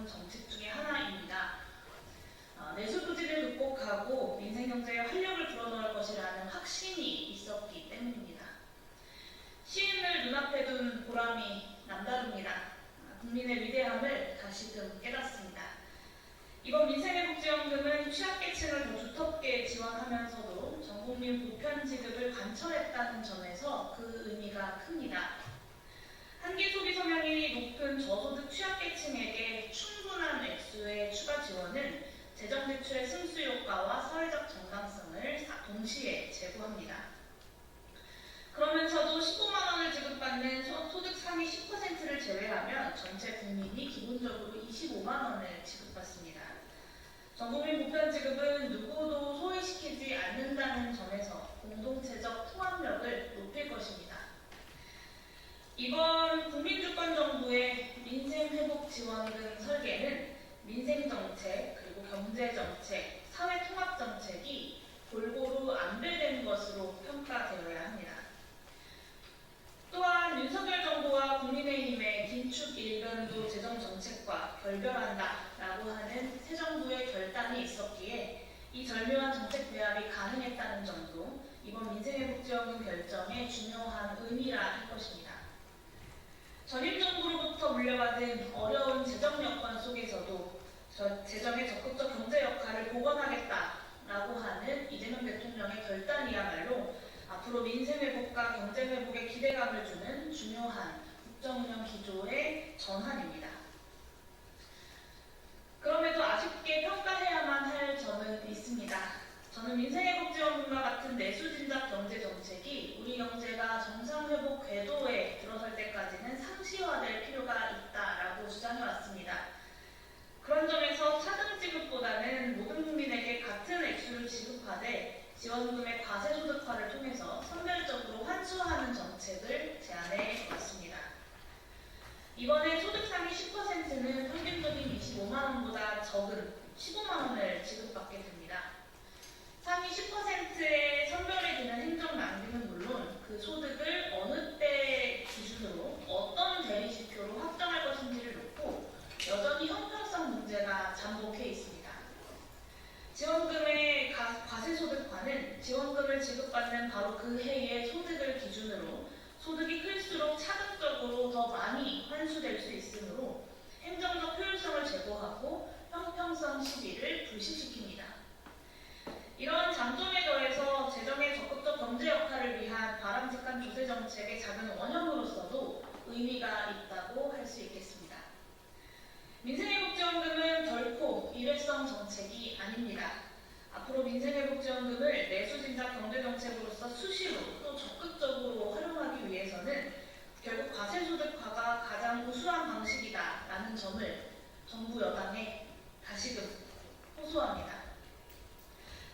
정책 중에 하나입니다. 내수 부진을 극복하고 민생 경제에 활력을 불어넣을 것이라는 확신이 있었기 때문입니다. 시민을 눈앞에 둔 보람이 남다릅니다. 국민의 위대함을 다시금 깨닫습니다. 이번 민생회복지원금은 취약계층을 더 두텁게 지원하면서도 전국민 보편 지급을 관철했다는 점에서 그 의미가 큽니다. 한기 소비 성향이 높은 저소득 취약계층에게 충분한 액수의 추가 지원은 재정 지출의 승수 효과와 사회적 정당성을 동시에 제고합니다. 그러면서도 15만 원을 지급받는 소득 상위 10%를 제외하면 전체 국민이 기본적으로 25만 원을 지급받습니다. 전국민 보편 지급은 누구도 소외시키지 않는다는 점에서 공동체적 통합력을 높일 것입니다. 이번 국민주권정부의 민생회복지원금 설계는 민생정책, 그리고 경제정책, 사회통합정책이 골고루 안배된 것으로 평가되어야 합니다. 또한 윤석열 정부와 국민의힘의 긴축 일변도 재정정책과 결별한다라고 하는 새 정부의 결단이 있었기에 이 절묘한 정책 배합이 가능했다는 점도 이번 민생회복지원금 결정의 중요한 의미라 할 것입니다. 전임 정부로부터 물려받은 어려운 재정 여건 속에서도 재정의 적극적 경제 역할을 복원하겠다라고 하는 이재명 대통령의 결단이야말로 앞으로 민생회복과 경제회복에 기대감을 주는 중요한 국정운영 기조의 전환입니다. 그럼에도 아쉽게 평가해야만 할 점은 있습니다. 저는 민생회복지원금과 같은 내수진작 경제정책이 우리 경제가 정상회복 궤도에 들어설 때까지는 상시화될 필요가 있다라고 주장해왔습니다. 그런 점에서 차등 지급보다는 모든 국민에게 같은 액수를 지급하되 지원금의 과세소득화를 통해서 선별적으로 환수하는 정책을 제안해 왔습니다. 이번에 소득 상위 10%는 평균적인 25만 원보다 적은 15만 원을 지급받게 됩니다. 상위 10%의 선별에 드는 행정 낭비는 물론 그 소득을 어느 때 기준으로 어떤 대리지표로 확정할 것인지를 놓고 여전히 형평성 문제가 잠복해 있습니다. 지원금의 과세소득화는 지원금을 지급받는 바로 그 해의 소득을 기준으로 소득이 클수록 차등적으로 더 많이 환수될 수 있으므로 행정적 효율성을 제고하고 형평성 시비를 불식시킵니다. 이런 장점에 더해서 재정의 적극적 경제 역할을 위한 바람직한 조세 정책의 작은 원형으로서도 의미가 있다고 할 수 있겠습니다. 민생회복지원금은 결코 일회성 정책이 아닙니다. 앞으로 민생회복지원금을 내수진작 경제정책으로서 수시로 또 적극적으로 활용하기 위해서는 결국 과세소득화가 가장 우수한 방식이다라는 점을 정부 여당에 다시금 호소합니다.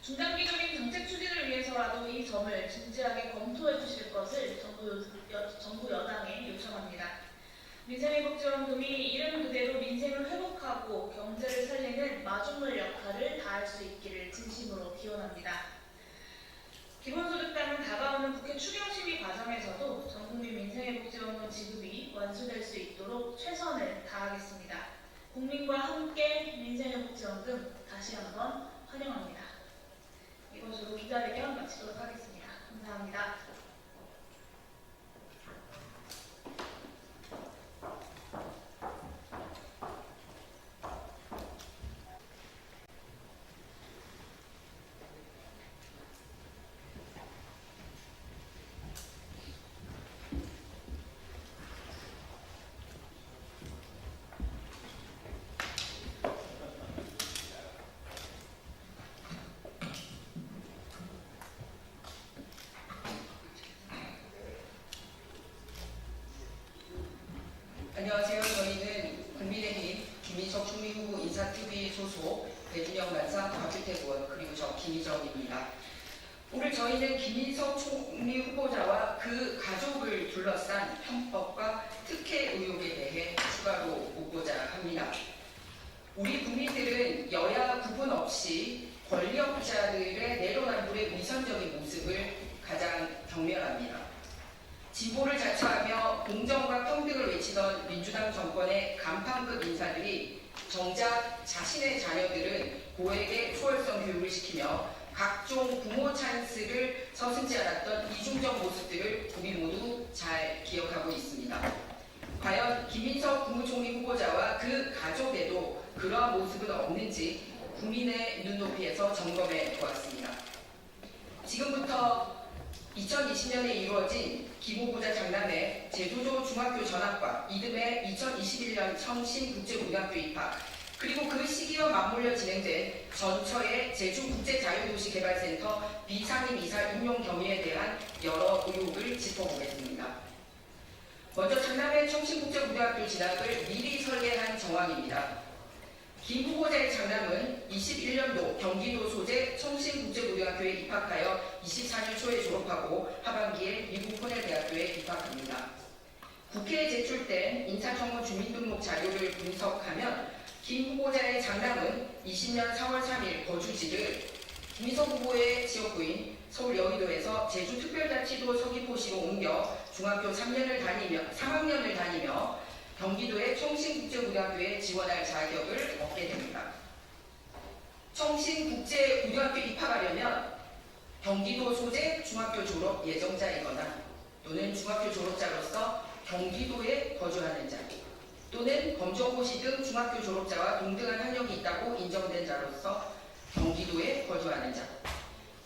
중장기적인 정책 추진을 위해서라도 이 점을 진지하게 검토해 주실 것을 정부 여당에 요청합니다. 민생회복지원금이 이름 그대로 민생을 회복하고 경제를 살리는 마중물 역할을 다할 수 있기를 진심으로 기원합니다. 기본소득당은 다가오는 국회 추경심의 과정에서도 전국민 민생회복지원금 지급이 완수될 수 있도록 최선을 다하겠습니다. 국민과 함께 민생회복지원금 다시 한번 환영합니다. 이것으로 기자회견 마치도록 하겠습니다. 감사합니다. 안녕하세요. 저희는 국민의힘 김인석 총리 후보 인사TV 소속 배준영 만상 박규택 의원 그리고 저 김희정입니다. 오늘 저희는 김인석 총리 후보자와 그 가족을 둘러싼 편법과 특혜 의혹에 대해 추가로 묻고자 합니다. 우리 국민들은 여야 구분 없이 권력자들의 내로남불의 위선적인 모습을 가장 경멸합니다. 진보를 자처하며 공정과 평등을 외치던 민주당 정권의 간판급 인사들이 정작 자신의 자녀들은 고액의 초월성 교육을 시키며 각종 부모 찬스를 서슴지 않았던 이중적 모습들을 우리 모두 잘 기억하고 있습니다. 과연 김인석 국무총리 후보자와 그 가족에도 그러한 모습은 없는지 국민의 눈높이에서 점검해 보았습니다. 지금부터 2020년에 이루어진 김후보자 장남의 제주도 중학교 전학과 이듬해 2021년 청신국제고등학교 입학, 그리고 그 시기와 맞물려 진행된 전처의 제주국제자유도시개발센터 비상임 이사 임용 경위에 대한 여러 의혹을 짚어보겠습니다. 먼저 장남의 청신국제고등학교 진학을 미리 설계한 정황입니다. 김 후보자의 장남은 21년도 경기도 소재 청신국제고등학교에 입학하여 24년 초에 졸업하고 하반기에 미국 코넬대학교에 입학합니다. 국회에 제출된 인사청문 주민등록 자료를 분석하면 김 후보자의 장남은 20년 4월 3일 거주지를 김인석 후보의 지역구인 서울 여의도에서 제주특별자치도 서귀포시로 옮겨 중학교 3학년을 다니며 경기도의 청신국제고등학교에 지원할 자격을 얻게 됩니다. 청신국제고등학교 입학하려면 경기도 소재 중학교 졸업 예정자이거나 또는 중학교 졸업자로서 경기도에 거주하는 자, 또는 검정고시 등 중학교 졸업자와 동등한 학력이 있다고 인정된 자로서 경기도에 거주하는 자,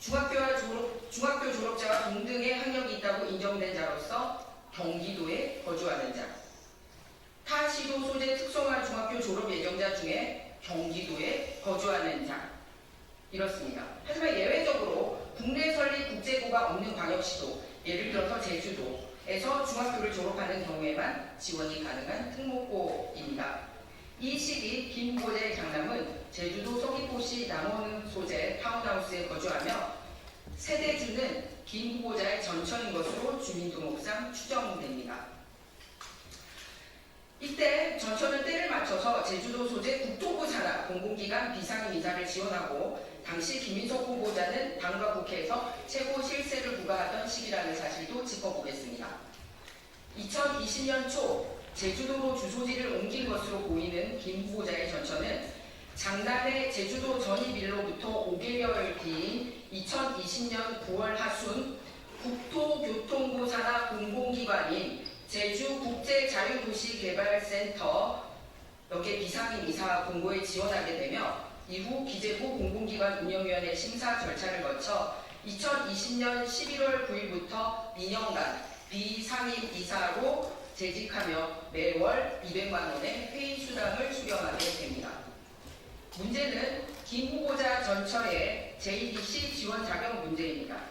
중학교 졸업자와 동등의 학력이 있다고 인정된 자로서 경기도에 거주하는 자, 타 시도 소재 특성화 중학교 졸업 예정자 중에 경기도에 거주하는 자, 이렇습니다. 하지만 예외적으로 국내 설립 국제고가 없는 광역시도, 예를 들어서 제주도에서 중학교를 졸업하는 경우에만 지원이 가능한 특목고입니다. 이 시기 김 후보자의 장남은 제주도 서귀포시 남원 소재 타운하우스에 거주하며 세대주는 김 후보자의 전처인 것으로 주민등록상 추정됩니다. 이때 전처는 때를 맞춰서 제주도 소재 국토부 산하 공공기관 비상임 이사를 지원하고 당시 김인석 후보자는 당과 국회에서 최고 실세를 부과하던 시기라는 사실도 짚어보겠습니다. 2020년 초 제주도로 주소지를 옮긴 것으로 보이는 김 후보자의 전처는 장남의 제주도 전입일로부터 5개월 뒤인 2020년 9월 하순 국토교통부 산하 공공기관인 제주국제자유도시개발센터 여기에 비상임 이사 공고에 지원하게 되며 이후 기재부 공공기관 운영위원회 심사 절차를 거쳐 2020년 11월 9일부터 2년간 비상임 이사로 재직하며 매월 200만 원의 회의 수당을 수령하게 됩니다. 문제는 김 후보자 전처의 JDC 지원 자격 문제입니다.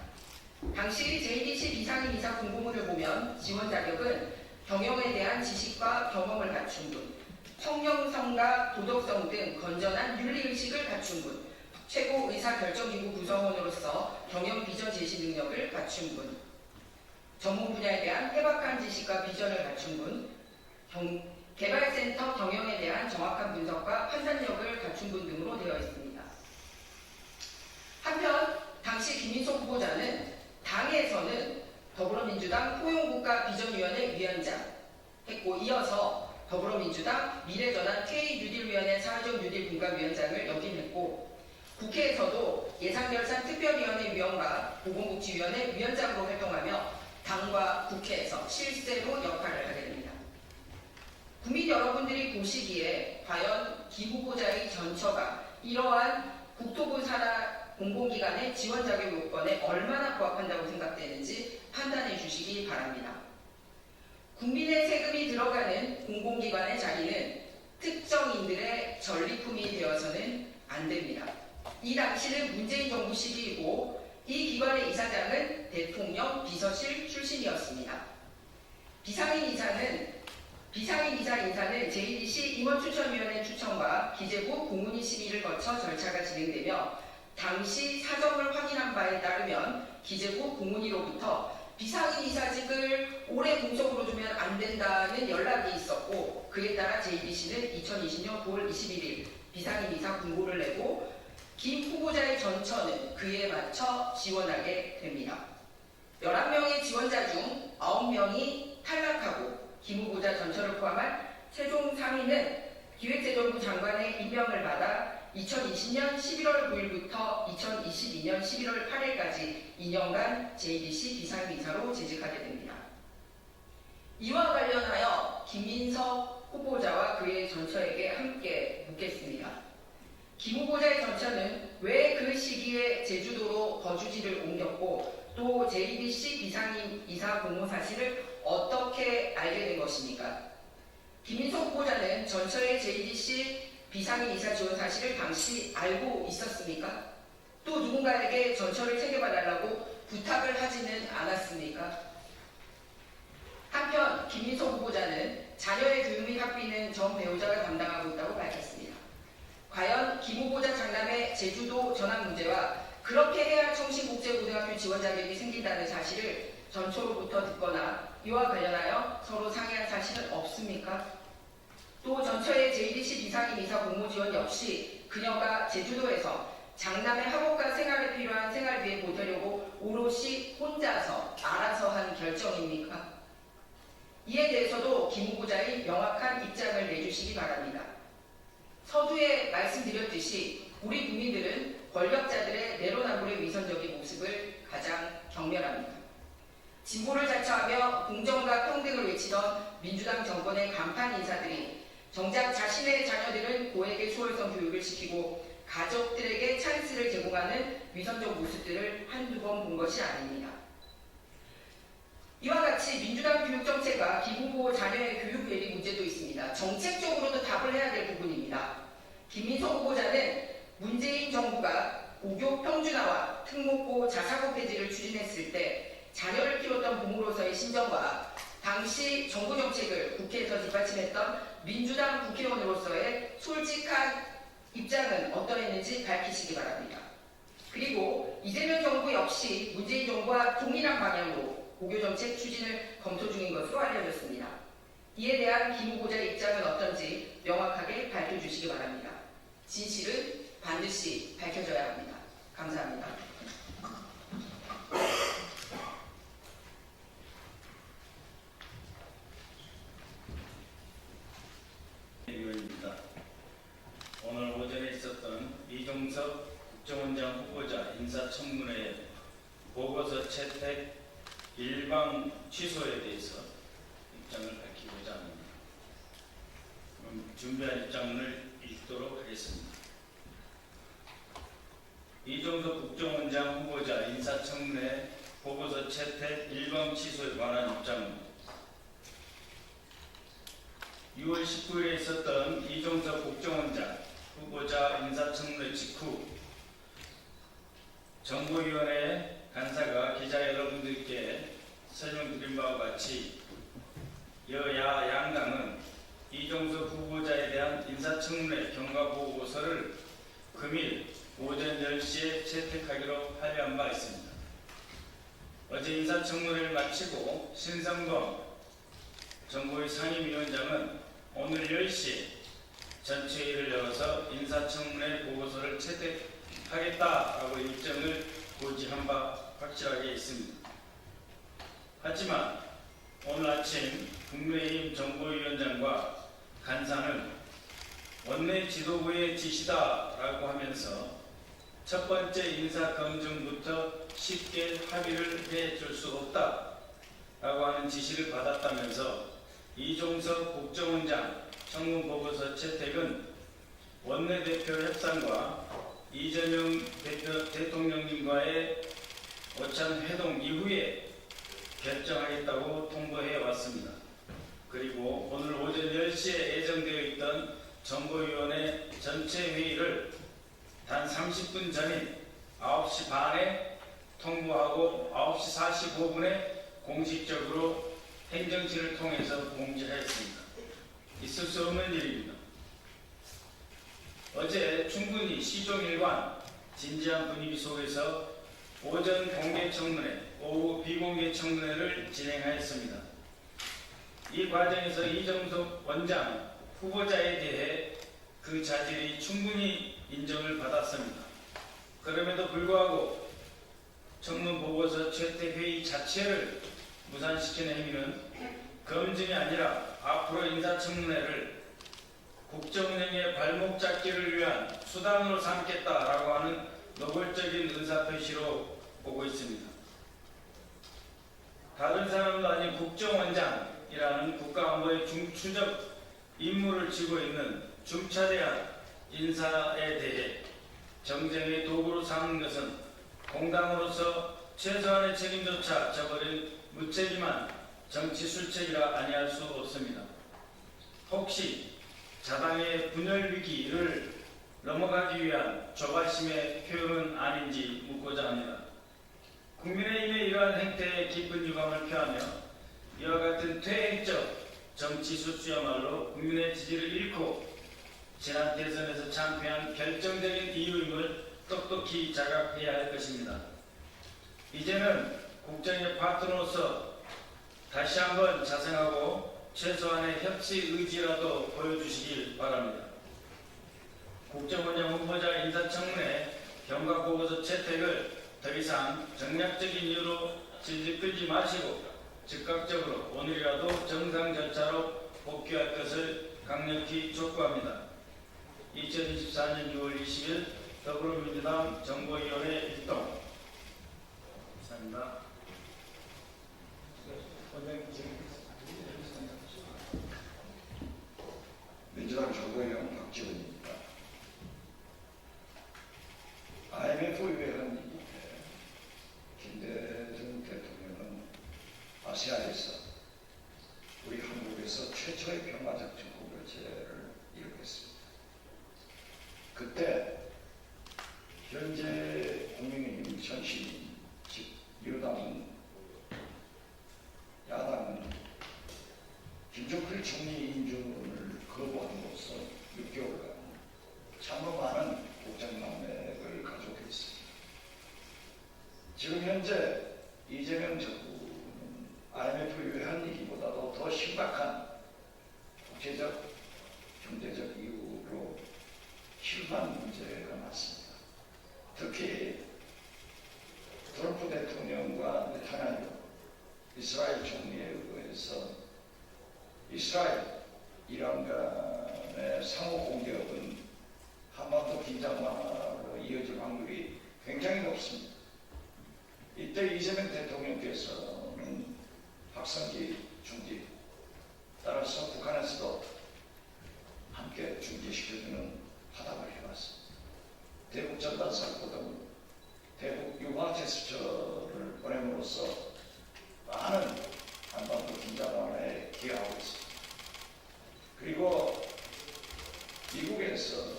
당시 JDC 비상임 이사 공고문을 보면 지원 자격은 경영에 대한 지식과 경험을 갖춘 분, 성명성과 도덕성 등 건전한 윤리의식을 갖춘 분, 최고 의사결정기구 구성원으로서 경영 비전 제시 능력을 갖춘 분, 전문 분야에 대한 해박한 지식과 비전을 갖춘 분, 개발센터 경영에 대한 정확한 분석과 판단력을 갖춘 분 등으로 되어 있습니다. 한편 당시 김인석 후보자는 당에서는 더불어민주당 포용국가비전위원회 위원장 했고 이어서 더불어민주당 미래전환 K뉴딜위원회 사회적 뉴딜 분과위원장을 역임했고 국회에서도 예산결산특별위원회 위원과 보건복지위원회 위원장으로 활동하며 당과 국회에서 실세로 역할을 하게 됩니다. 국민 여러분들이 보시기에 과연 김 후보자의 전처가 이러한 국토부 산하 공공기관의 지원 자격 요건에 얼마나 부합한다고 생각되는지 판단해 주시기 바랍니다. 국민의 세금이 들어가는 공공기관의 자리는 특정인들의 전리품이 되어서는 안 됩니다. 이 당시는 문재인 정부 시기이고 이 기관의 이사장은 대통령 비서실 출신이었습니다. 비상임 이사 인사는 JDC 임원추천위원회 추천과 기재부 공문위 심의를 거쳐 절차가 진행되며 당시 사정을 확인한 바에 따르면 기재부 공문위로부터 비상임 이사직을 올해 공석으로 주면 안 된다는 연락이 있었고 그에 따라 JDC는 2020년 9월 21일 비상임 이사 공고를 내고 김 후보자의 전처는 그에 맞춰 지원하게 됩니다. 11명의 지원자 중 9명이 탈락하고 김 후보자 전처를 포함한 최종 상위는 기획재 기획재정부 장관의 임명을 받아 2020년 11월 9일부터 2022년 11월 8일까지 2년간 JDC 비상이사로 재직하게 됩니다. 이와 관련하여 김인석 후보자와 그의 전처에게 함께 묻겠습니다. 김 후보자의 전처는 왜 그 시기에 제주도로 거주지를 옮겼고 또 JDC 비상이사 공모 사실을 어떻게 알게 된 것입니까? 김인석 후보자는 전처의 JDC 비상이사 지원 사실을 당시 알고 있었습니까? 또 누군가에게 전처를 챙겨봐달라고 부탁을 하지는 않았습니까? 한편 김인석 후보자는 자녀의 교육 및 학비는 전 배우자가 담당하고 있다고 밝혔습니다. 과연 김 후보자 장남의 제주도 전학 문제와 그렇게 해야 청신국제고등학교 지원 자격이 생긴다는 사실을 전처로부터 듣거나 이와 관련하여 서로 상의한 사실은 없습니까? 또 전처의 JDC 비상이사 공모 지원 역시 그녀가 제주도에서 장남의 학업과 생활에 필요한 생활비에 보태려고 오롯이 혼자서 알아서 한 결정입니까? 이에 대해서도 김 후보자의 명확한 입장을 내주시기 바랍니다. 서두에 말씀드렸듯이 우리 국민들은 권력자들의 내로남불의 위선적인 모습을 가장 경멸합니다. 진보를 자처하며 공정과 평등을 외치던 민주당 정권의 간판 인사들이 정작 자신의 자녀들은 고액의 수월성 교육을 시키고 가족들에게 찬스를 제공하는 위선적 모습들을 한두 번 본 것이 아닙니다. 이와 같이 민주당 교육정책과 김 후보 자녀의 교육 괴리 문제도 있습니다. 정책적으로도 답을 해야 될 부분입니다. 김인석 후보자는 문재인 정부가 고교 평준화와 특목고 자사고 폐지를 추진했을 때 자녀를 키웠던 부모로서의 심정과 당시 정부 정책을 국회에서 뒷받침했던 민주당 국회의원으로서의 솔직한 입장은 어떠했는지 밝히시기 바랍니다. 그리고 이재명 정부 역시 문재인 정부와 동일한 방향으로 고교정책 추진을 검토 중인 것으로 알려졌습니다. 이에 대한 김 후보자의 입장은 어떤지 명확하게 밝혀주시기 바랍니다. 진실은 반드시 밝혀져야 합니다. 감사합니다. 의원입니다. 오늘 오전에 있었던 이종석 국정원장 후보자 인사청문회 보고서 채택 일방 취소에 대해서 입장을 밝히고자 합니다. 그럼 준비한 입장문을 읽도록 하겠습니다. 이종석 국정원장 후보자 인사청문회 보고서 채택 일방 취소에 관한 입장입니다. 6월 19일에 있었던 이종석 국정원장 후보자 인사청문회 직후 정보위원회 간사가 기자 여러분들께 설명드린 바와 같이 여야 양당은 이종석 후보자에 대한 인사청문회 경과보고서를 금일 오전 10시에 채택하기로 합의한 바 있습니다. 어제 인사청문회를 마치고 신성범 정보위 상임위원장은 오늘 10시에 전체회의를 열어서 인사청문회 보고서를 채택하겠다라고 일정을 고지한 바 확실하게 있습니다. 하지만 오늘 아침 국민의힘 정보위원장과 간사는 원내 지도부의 지시다라고 하면서 첫 번째 인사 검증부터 쉽게 합의를 해줄 수 없다라고 하는 지시를 받았다면서 이종석 국정원장 청문보고서 채택은 원내대표 협상과 이재명 대통령님과의 오찬 회동 이후에 결정하겠다고 통보해 왔습니다. 그리고 오늘 오전 10시에 예정되어 있던 정보위원회 전체 회의를 단 30분 전인 9시 반에 통보하고 9시 45분에 공식적으로 행정실을 통해서 공지하였습니다. 있을 수 없는 일입니다. 어제 충분히 시종일관 진지한 분위기 속에서 오전 공개 청문회, 오후 비공개 청문회를 진행하였습니다. 이 과정에서 이종석 원장 후보자에 대해 그 자질이 충분히 인정을 받았습니다. 그럼에도 불구하고 청문보고서 채택회의 자체를 무산시키는 행위는 검증이 아니라 앞으로 인사청문회를 국정운영에 잡기를 위한 수단으로 삼겠다라고 하는 노골적인 의사표시로 보고 있습니다. 다른 사람도 아닌 국정원장이라는 국가안보의 중추적 임무를 쥐고 있는 중차대한 인사에 대해 정쟁의 도구로 삼는 것은 공당으로서 최소한의 책임조차 져버린 무책임한 정치 술책이라 아니할 수 없습니다. 혹시 자당의 분열 위기를 넘어가기 위한 조바심의 표현은 아닌지 묻고자 합니다. 국민의힘의 이러한 행태에 깊은 유감을 표하며 이와 같은 퇴행적 정치 수수야말로 국민의 지지를 잃고 지난 대선에서 참패한 결정적인 이유임을 똑똑히 자각해야 할 것입니다. 이제는 국정의 파트너로서 다시 한번 자성하고 최소한의 협치 의지라도 보여주시길 바랍니다. 국정원장 후보자 인사청문회 경과보고서 채택을 더 이상 정략적인 이유로 질질 끌지 마시고 즉각적으로 오늘이라도 정상 절차로 복귀할 것을 강력히 촉구합니다. 2024년 6월 20일 더불어민주당 정보위원회 일동 감사합니다. 민주당 정보위원 박지원입니다. IMF 위원회는 김대중 대통령은 아시아에서 우리 한국에서 최초의 평화적 정부제를 이루겠습니다. 그때 현재 국민의힘 전신인 즉 여당은 야당은 김종필 총리 인준을 거부함으로써 6개월간 참으로 많은 국정난맥을 가지고 있습니다. 지금 현재 이재명 정부는 IMF 외환위기보다도 더 심각한 국제적, 경제적 이유로 실망 문제가 많습니다. 특히 트럼프 대통령과 네타냐후 이스라엘 총리에 의해서 이스라엘, 이란 간의 상호 공격은 한반도 긴장 완화로 이어질 확률이 굉장히 높습니다. 이때 이재명 대통령께서는 확성기 중지, 따라서 북한에서도 함께 중지시켜주는 화답을 해왔습니다. 대북 전단 살포 등 대북 유화 제스처를 보냄으로써 많은 한반도 긴장 완화에 기여하고 있습니다. 그리고 미국에서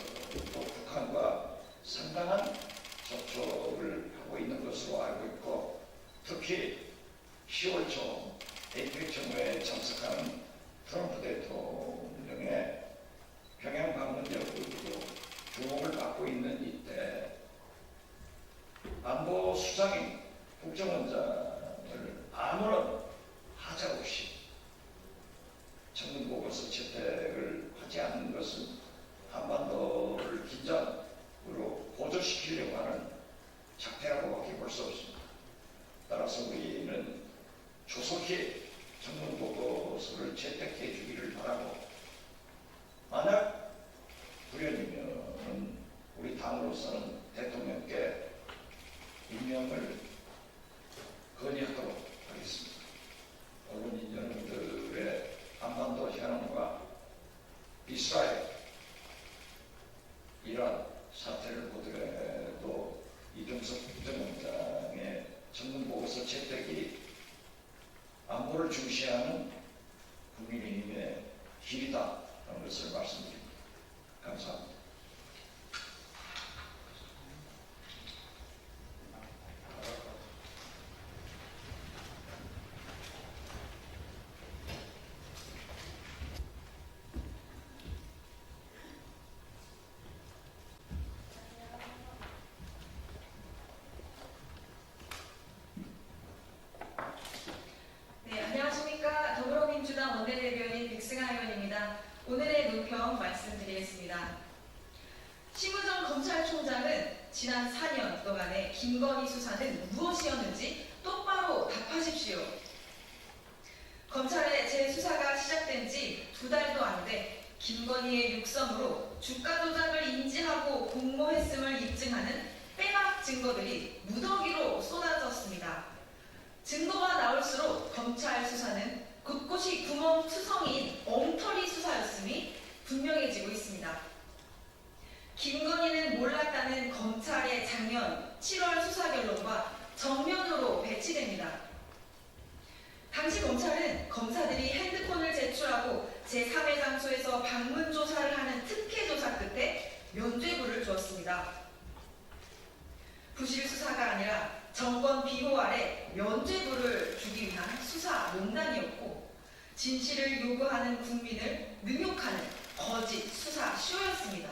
또 북한과 상당한 접촉을 하고 있는 것으로 알고 있고, 특히 10월 초 APEC 정회에 참석하는 트럼프 대통령의 평양 방문 여부도 주목을 받고 있는 이때 안보 수장인 국정원장을 아무런 하자 없이 청문보고서 채택을 하지 않는 것은 한반도를 긴장으로 고조시키려고 하는 작태라고밖에 볼 수 없습니다. 따라서 우리는 조속히 청문보고서를 채택해 주기를 바라고, 만약 불연이면 우리 당으로서는 대통령께 임명을 건의하도록 하겠습니다. 언론인 여러분들의 한반도 현황과 이스라엘, 이란 사태를 보더라도 이준석 국정원장의 청문보고서 채택이 안보를 중시하는 국민의힘의 길이다라는 것을 말씀드립니다. 감사합니다. 네, 안녕하십니까. 더불어민주당 원내대변인 백승아 의원입니다. 오늘의 논평 말씀드리겠습니다. 심우정 검찰총장은 지난 4년 동안의 김건희 수사는 무엇이었는지 똑바로 답하십시오. 검찰의 재수사가 시작된 지 2달도 안 돼 김건희의 육성으로 주가 조작을 인지하고 공모했음을 입증하는 빼박 증거들이 무더기로 쏟아졌습니다. 증거가 나올수록 검찰 수사는 곳곳이 구멍투성이인 엉터리 수사였음이 분명해지고 있습니다. 김건희는 몰랐다는 검찰의 작년 7월 수사 결론과 정면으로 배치됩니다. 당시 검찰은 검사들이 핸드폰을 제출하고 제3의 장소에서 방문 조사를 하는 특혜 조사 끝에 면죄부를 주었습니다. 부실 수사가 아니라 정권 비호 아래 면죄부를 주기 위한 수사 농단이었고 진실을 요구하는 국민을 능욕하는 거짓 수사 쇼였습니다.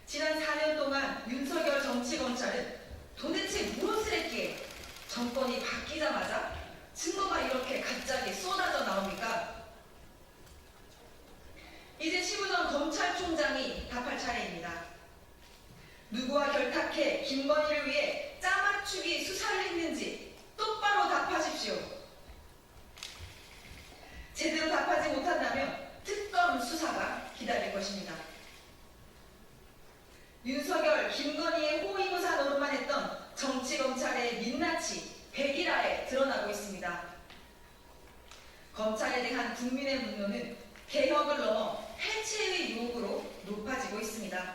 지난 4년 동안 윤석열 정치검찰은 도대체 무엇을 했기에 정권이 바뀌자마자 증거가 이렇게 갑자기 쏟아져 나옵니까? 이제 심우정 검찰총장이 답할 차례입니다. 누구와 결탁해 김건희를 위해 짜맞추기 수사를 했는지 똑바로 답하십시오. 제대로 답하지 못한다면 특검 수사가 기다릴 것입니다. 윤석열, 김건희의 호위무사 노릇만 했던 정치검찰의 민낯이 백일하에 드러나고 있습니다. 검찰에 대한 국민의 분노는 개혁을 넘어 해체의 요구로 높아지고 있습니다.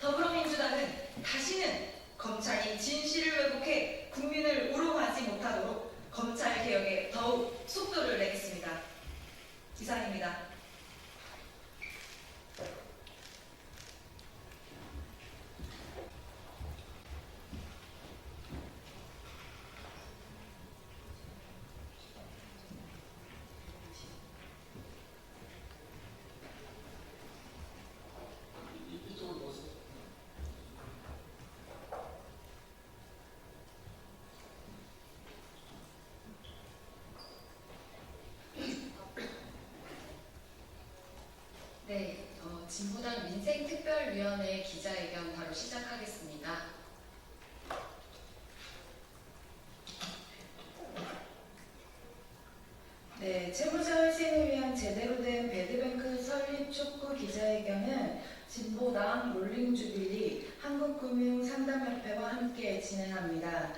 더불어민주당은 다시는 검찰이 진실을 왜곡해 국민을 우롱하지 못하도록 검찰 개혁에 더욱 속도를 내겠습니다. 이상입니다. 네, 진보당 민생특별위원회 기자회견 바로 시작하겠습니다. 네, 채무자 회생을 위한 제대로 된 배드뱅크 설립 촉구 기자회견은 진보당 롤링주빌리 한국금융상담협회와 함께 진행합니다.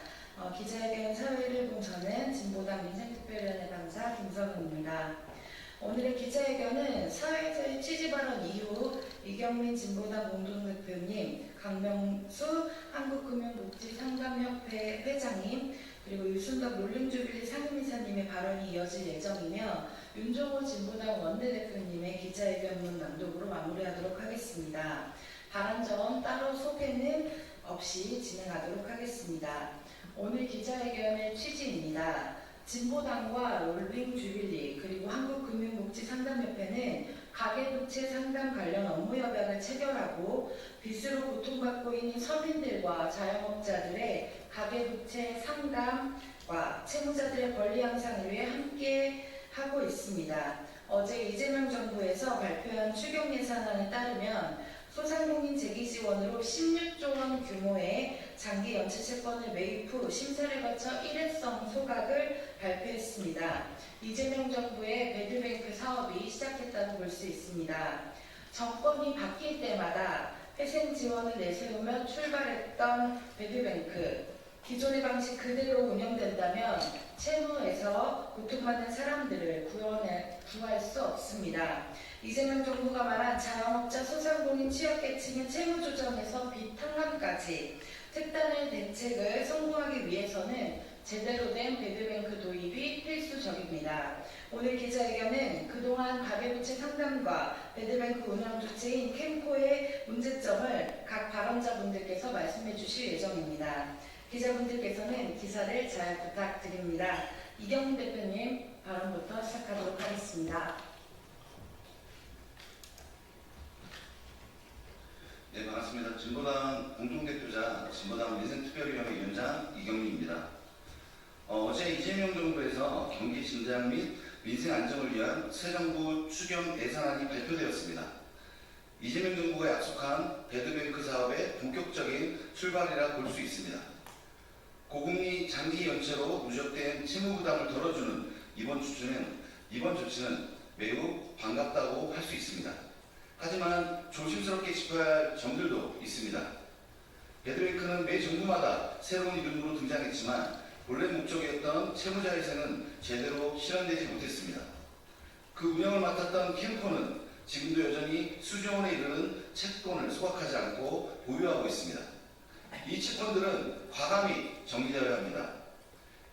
기자회견 사회를 본 저는 진보당 민생특별위원회 당사 김성은입니다. 오늘의 기자회견은 사회자의 취지 발언 이후 이경민 진보당 공동대표님, 강명수 한국금융복지상담협회 회장님, 그리고 유순덕 롤링주빌리 상임이사님의 발언이 이어질 예정이며 윤종호 진보당 원내대표님의 기자회견문 낭독으로 마무리하도록 하겠습니다. 발언 전 따로 소개는 없이 진행하도록 하겠습니다. 오늘 기자회견의 취지입니다. 진보당과 롤링주빌리 그리고 한국금융복지상담협회는 가계부채 상담 관련 업무 협약을 체결하고 빚으로 고통받고 있는 서민들과 자영업자들의 가계부채 상담과 채무자들의 권리 향상을 위해 함께 하고 있습니다. 어제 이재명 정부에서 발표한 추경 예산안에 따르면 소상공인 재기 지원으로 16조 원 규모의 장기 연체 채권을 매입 후 심사를 거쳐 일회성 소각을 발표했습니다. 이재명 정부의 배드뱅크 사업이 시작했다고 볼 수 있습니다. 정권이 바뀔 때마다 회생 지원을 내세우며 출발했던 배드뱅크, 기존의 방식 그대로 운영된다면 채무에서 고통받는 사람들을 구할 수 없습니다. 이재명 정부가 말한 자영업자, 소상공인, 취약계층의 채무조정에서 빚 탕감까지 특단의 대책을 성공하기 위해서는 제대로 된 배드뱅크 도입이 필수적입니다. 오늘 기자회견은 그동안 가계부채 상담과 배드뱅크 운영 주체인 캠코의 문제점을 각 발언자분들께서 말씀해 주실 예정입니다. 기자분들께서는 기사를 잘 부탁드립니다. 이경민 대표님 발언부터 시작하도록 하겠습니다. 네, 반갑습니다. 진보당 공동대표자 진보당 민생특별위원회 위원장 이경민입니다. 어제 이재명 정부에서 경기 진작 및 민생 안정을 위한 새 정부 추경 예산안이 발표되었습니다. 이재명 정부가 약속한 배드뱅크 사업의 본격적인 출발이라 볼 수 있습니다. 고금리 장기 연체로 누적된 채무 부담을 덜어주는 이번 조치는 매우 반갑다고 할 수 있습니다. 하지만 조심스럽게 짚어야 할 점들도 있습니다. 배드뱅크는 매 정부마다 새로운 이름으로 등장했지만 본래 목적이었던 채무자회생은 제대로 실현되지 못했습니다. 그 운영을 맡았던 캠코는 지금도 여전히 수조 원에 이르는 채권을 소각하지 않고 보유하고 있습니다. 이 채권들은 과감히 정리되어야 합니다.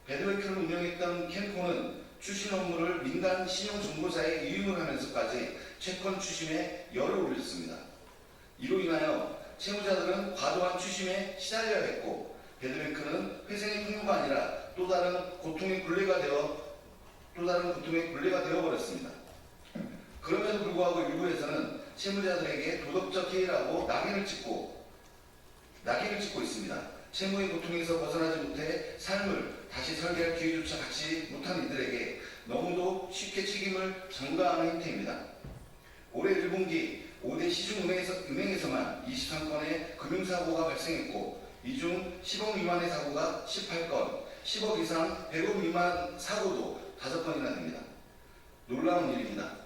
배드뱅크를 운영했던 캠코는 추심 업무를 민간 신용정보사에 이용을 하면서까지 채권 추심에 열을 올렸습니다. 이로 인하여 채무자들은 과도한 추심에 시달려야 했고 배드뱅크는 회생의 풍요가 아니라 또 다른 고통의 굴레가 되어버렸습니다. 그럼에도 불구하고 일부에서는 채무자들에게 도덕적 해이라고 낙인을 찍고 있습니다. 채무의 고통에서 벗어나지 못해 삶을 다시 설계할 기회조차 갖지 못한 이들에게 너무도 쉽게 책임을 전가하는 행태입니다. 올해 1분기 5대 시중은행에서만 23건의 금융사고가 발생했고 이 중 10억 미만의 사고가 18건, 10억 이상 100억 미만 사고도 5건이나 됩니다. 놀라운 일입니다.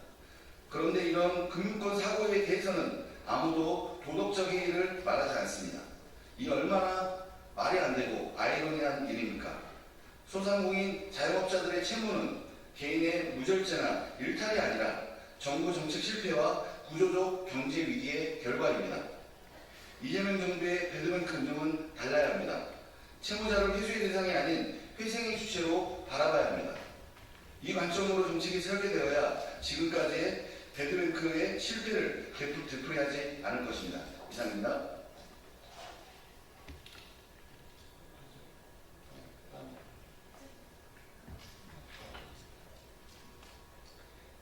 그런데 이런 금융권 사고에 대해서는 아무도 도덕적 해이를 말하지 않습니다. 이 얼마나 말이 안 되고 아이러니한 일입니까? 소상공인 자영업자들의 채무는 개인의 무절제나 일탈이 아니라 정부 정책 실패와 구조적 경제 위기의 결과입니다. 이재명 정부의 배드뱅크 운영은 달라야 합니다. 채무자를 회수의 대상이 아닌 회생의 주체로 바라봐야 합니다. 이 관점으로 정책이 설계되어야 지금까지의 배드뱅크의 실패를 되풀이하지 않을 것입니다. 이상입니다.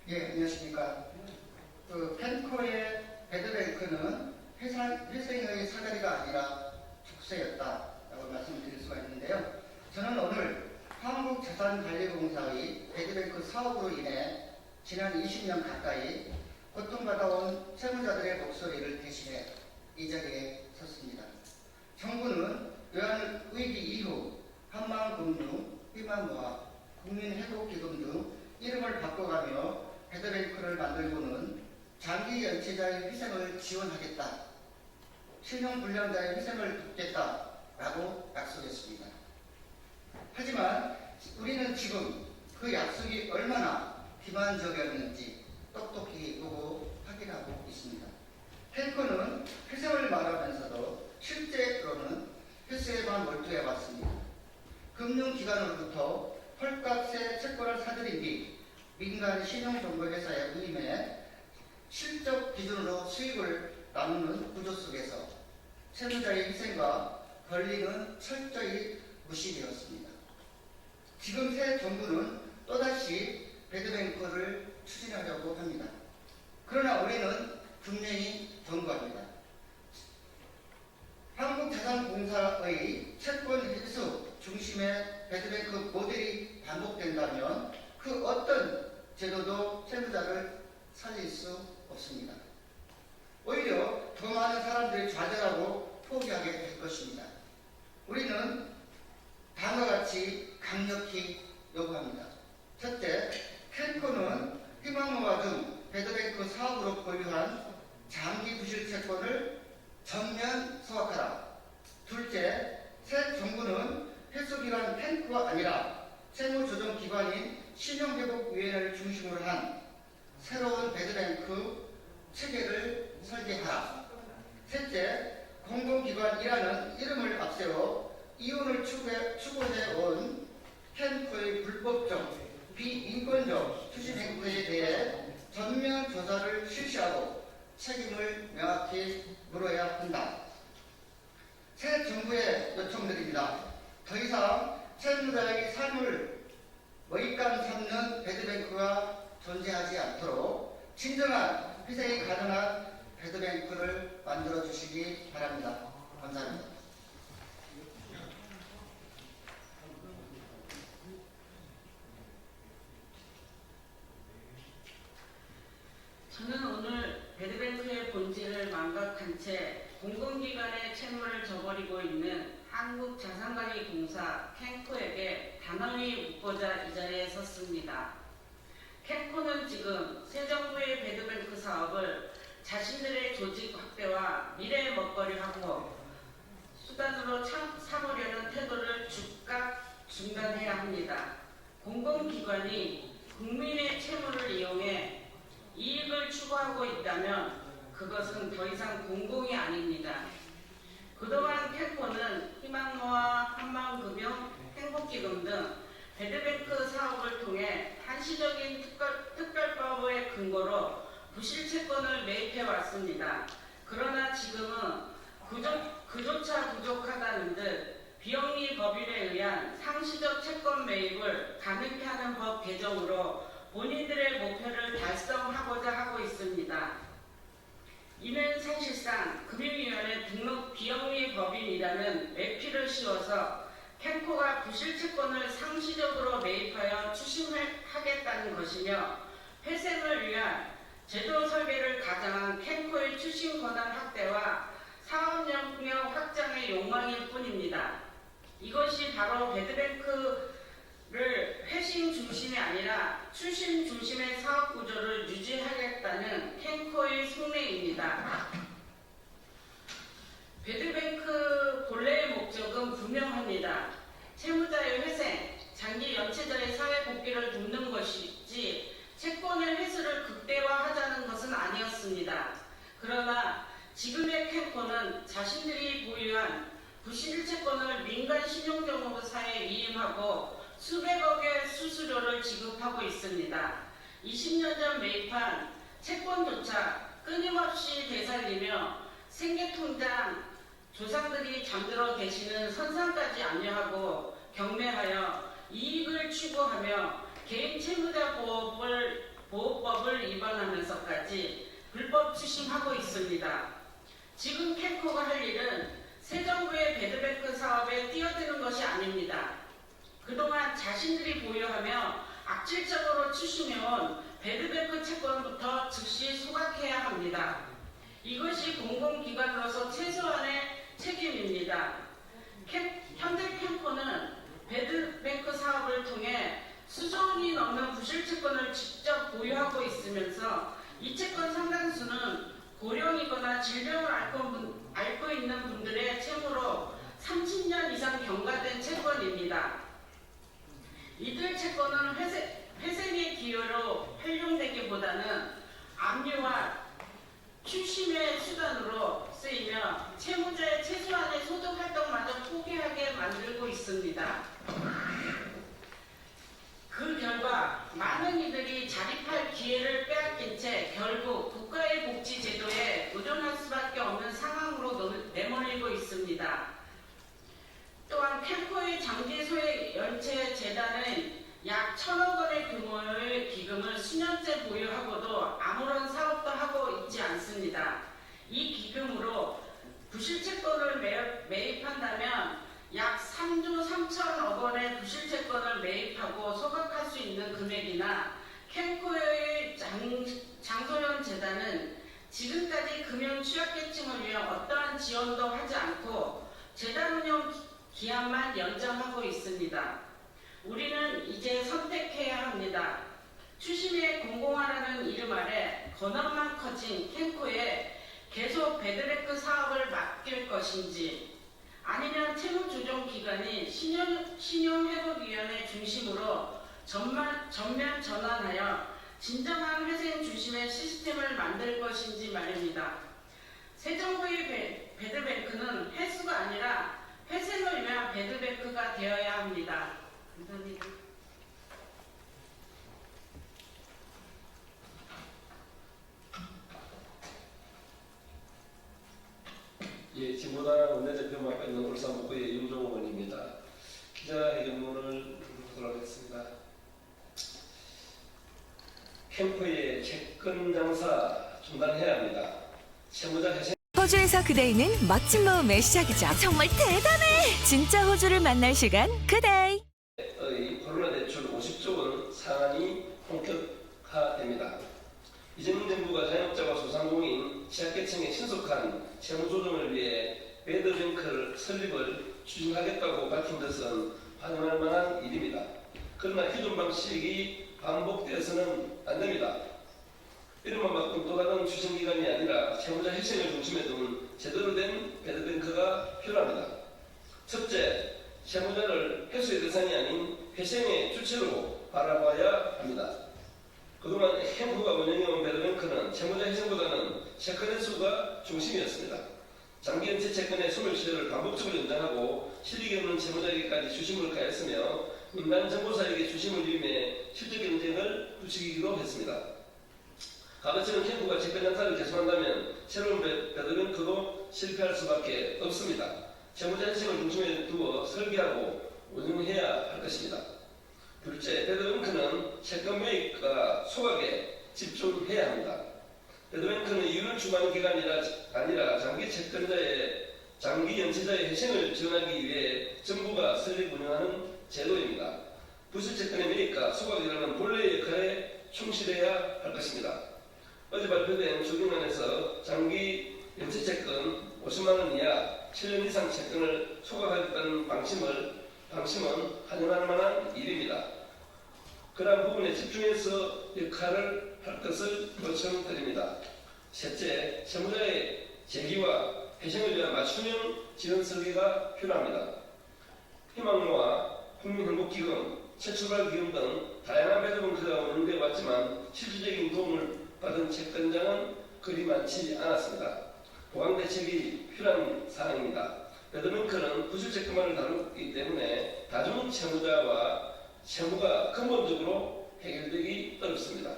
예, 안녕하십니까. 펜코의 배드뱅크는 회생의 사다리가 아니라 축소였다라고 말씀드릴 수가 있는데요. 저는 오늘 한국자산관리공사의 배드뱅크 사업으로 인해 지난 20년 가까이 고통받아온 채무자들의 목소리를 대신해 이 자리에 섰습니다. 정부는 외환위기 이후 한마음금융, 희망모아, 국민회복기금 등 이름을 바꿔가며 배드뱅크를 만들고는 장기 연체자의 희생을 지원하겠다, 신용불량자의 희생을 돕겠다라고 약속했습니다. 하지만 우리는 지금 그 약속이 얼마나 기만적이었는지 똑똑히 보고 확인하고 있습니다. 펜코는 회생을 말하면서도 실제로는 회수에만 몰두해 왔습니다. 금융기관으로부터 헐값에 채권을 사들인 뒤 민간 신용정보회사에 위임해 실적 기준으로 수익을 나누는 구조 속에서 채무자의 희생과 권리는 철저히 무시되었습니다. 지금 새 정부는 또다시 배드뱅크를 추진하려고 합니다. 그러나 우리는 분명히 경고합니다. 한국자산공사의 채권 회수 중심의 배드뱅크 모델이 반복된다면 그 어떤 제도도 채무자를 살릴 수 없습니다. 오히려 더 많은 사람들이 좌절하고 포기하게 될 것입니다. 우리는 다음과 같이 강력히 요구합니다. 첫째, 펜코는 희망모아 등 배드뱅크 사업으로 보유한 장기 부실 채권을 전면 소각하라. 둘째, 새 정부는 회수기관 펜코가 아니라 채무조정기관인 신용회복위원회를 중심으로 한 새로운 배드뱅크 체계를 설계하라. 셋째, 공공기관이라는 이름을 앞세워 이윤을 추구해온 펜코의 불법적, 비인권적 추진 행태에 대해 전면 조사를 실시하고 책임을 명확히 물어야 한다. 새 정부에 요청드립니다. 더 이상 채무자의 삶을 먹잇감 삼는 배드뱅크가 존재하지 않도록 진정한 희생이 가능한 배드뱅크를 만들어 주시기 바랍니다. 감사합니다. 저는 오늘 배드뱅크의 본질을 망각한 채 공공기관의 채무를 저버리고 있는 한국자산관리공사 캔코에게 단호히 묻고자 이 자리에 섰습니다. 캔코는 지금 새 정부의 배드뱅크 사업을 자신들의 조직 확대와 미래의 먹거리하고 수단으로 삼으려는 태도를 즉각 중단해야 합니다. 공공기관이 국민의 채무를 이용해 이익을 추구하고 있다면 그것은 더 이상 공공이 아닙니다. 그동안 캔코는 희망노아, 한마음금융, 행복기금 등 배드뱅크 사업을 통해 한시적인 특별법의 근거로 부실채권을 매입해 왔습니다. 그러나 지금은 그조차 부족하다는 듯 비영리 법인에 의한 상시적 채권 매입을 가능케 하는 법 개정으로 본인들의 목표를 달성하고자 하고 있습니다. 이는 사실상 금융위원회 등록 비영리 법인이라는 매피를 씌워서 캔코가 부실채권을 상시적으로 매입하여 추심하겠다는 것이며 회생을 위한 제도 설계를 가장한 캔코의 추심 권한 확대와 사업 영역 확장의 욕망일 뿐입니다. 이것이 바로 배드뱅크를 회신 중심이 아니라 추심 중심의 사업 구조를 유지하겠다는 캔코의 속내입니다. 배드뱅크 본래의 목적은 분명합니다. 채무자의 회생, 장기 연체자의 사회 복귀를 돕는 것이지 채권의 회수를 극대화하자는 것은 아니었습니다. 그러나 지금의 캔코는 자신들이 보유한 부실 채권을 민간 신용정보사에 위임하고 수백억의 수수료를 지급하고 있습니다. 20년 전 매입한 채권조차 끊임없이 되살리며 생계통장 조상들이 잠들어 계시는 선상까지 압류하고 경매하여 이익을 추구하며 개인 채무자 보호법을 위반하면서까지 불법 추심하고 있습니다. 지금 캔코가 할 일은 새 정부의 배드뱅크 사업에 뛰어드는 것이 아닙니다. 그동안 자신들이 보유하며 악질적으로 추심해온 배드뱅크 채권부터 즉시 소각해야 합니다. 이것이 공공기관으로서 최소한의 책임입니다. 현대 캔코는 배드뱅크 사업을 통해 수조 원이 넘는 부실채권을 직접 보유하고 있으면서 이 채권 상당수는 고령이거나 질병을 앓고 있는 분들의 채무로 30년 이상 경과된 채권입니다. 이들 채권은 회생의 기여로 활용되기보다는 압류와 추심의 수단으로 쓰이며 채무자의 최소한의 소득 활동마저 포기하게 만들고 있습니다. 그 결과 많은 이들이 자립할 기회를 빼앗긴 채 결국 국가의 복지 제도에 의존할 수밖에 없는 상황으로 내몰리고 있습니다. 또한 캔코의 장기 소액 연체 재단은 약 1,000억 원의 규모의 기금을 수년째 보유하고도 아무런 사업도 하고 있지 않습니다. 이 기금으로 부실채권을 매입한다면 약 3조 3천억 원의 부실채권을 매입하고 소각할 수 있는 금액이나 캔코의 장소연 재단은 지금까지 금융 취약계층을 위한 어떠한 지원도 하지 않고 재단 운영 기한만 연장하고 있습니다. 우리는 이제 선택해야 합니다. 추심의 공공화라는 이름 아래 건업만 커진 캔코에 계속 배드뱅크 사업을 맡길 것인지 아니면 채무조정기관인 신용회복위원회 중심으로 전면 전환하여 진정한 회생 중심의 시스템을 만들 것인지 말입니다. 새 정부의 배드뱅크는 회수가 아니라 회생을 위한 배드뱅크가 되어야 합니다. 감사합니다. 예, 진보당 원내대표 맡고 있는 울산북구의 윤종호 의원입니다. 기자회견문을 하도록 하겠습니다. 캠프의 채권 장사 중단해야 합니다. 채무자 회생 호주에서 그데이는 멋진 모험의 시작이죠. 정말 대단해! 진짜 호주를 만날 시간 그데이. 코로나 대출 50조 원 상한이 본격화됩니다. 이재명 정부가 자영업자와 소상공인, 취약계층의 신속한 채무 조정을 위해 배드뱅크 설립을 추진하겠다고 밝힌 것은 환영할 만한 일입니다. 그러나 기존 방식이 반복되어서는 안 됩니다. 이름만 바꾼 또 다른 추진기관이 아니라 채무자 혜생을 중심에 둔 제대로 된 배드뱅크가 필요합니다. 첫째, 채무자를 회수의 대상이 아닌 회생의 주체로 바라봐야 합니다. 그동안 행프가 운영해온 배드뱅크는 채무자 혜생보다는 채권 회수가 중심이었습니다. 장기 연체 채권의 소멸시효를 반복적으로 연장하고 실익이 없는 채무자에게까지 주심을 가했으며 민간 정보사에게 주심을 위임해 실적 경쟁을 부추기기도 했습니다. 가급적이면 캠프가 채권 장사를 개선한다면 새로운 배드뱅크도 실패할 수밖에 없습니다. 채무자 혜생을 중심에 두어 설계하고 운영해야 할 것입니다. 둘째, 배드뱅크는 채권 매입과 소각에 집중해야 합니다. 배드뱅크는 이윤을 추구하는 기관이 아니라 장기 채권자의 장기 연체자의 혜생을 지원하기 위해 정부가 설립 운영하는 제도입니다. 부실 채권의 매입과 소각이라는 본래의 역할에 충실해야 할 것입니다. 어제 발표된 조경안에서 장기 연체 채권 50만 원 이하 7년 이상 채권을 소각하겠다는 방침은 환영할 만한 일입니다. 그러한 부분에 집중해서 역할을 할 것을 요청드립니다. 셋째, 채무자의 재기와 회생을 위한 맞춤형 지원 설계가 필요합니다. 희망로와 국민행복기금, 새출발기금 등 다양한 배드뱅크가 운영되어 왔지만 실질적인 도움을 받은 채권자는 그리 많지 않았습니다. 보강 대책이 필요한 사항입니다. 배드뱅크는 부실 채권만을 다루기 때문에 다중 채무자와 채무가 근본적으로 해결되기 어렵습니다.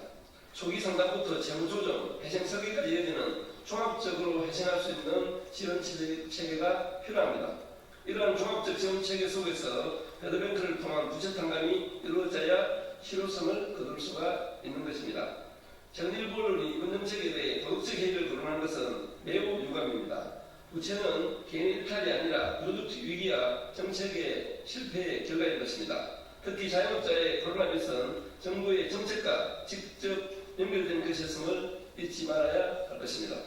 초기 상담부터 채무 조정, 회생 설계까지 이어지는 종합적으로 회생할 수 있는 지원 체계가 필요합니다. 이러한 종합적 지원 체계 속에서 배드뱅크를 통한 부채 탕감이 이루어져야 실효성을 거둘 수가 있는 것입니다. 최근 일부 언론이 이번 정책에 대해 도덕적 해결을 거론하는 것은 매우 유감입니다. 부채는 개인 일탈이 아니라 구조적 위기와 정책의 실패의 결과인 것입니다. 특히 자영업자의 코로나19는 정부의 정책과 직접 연결된 것이었음을 잊지 말아야 할 것입니다.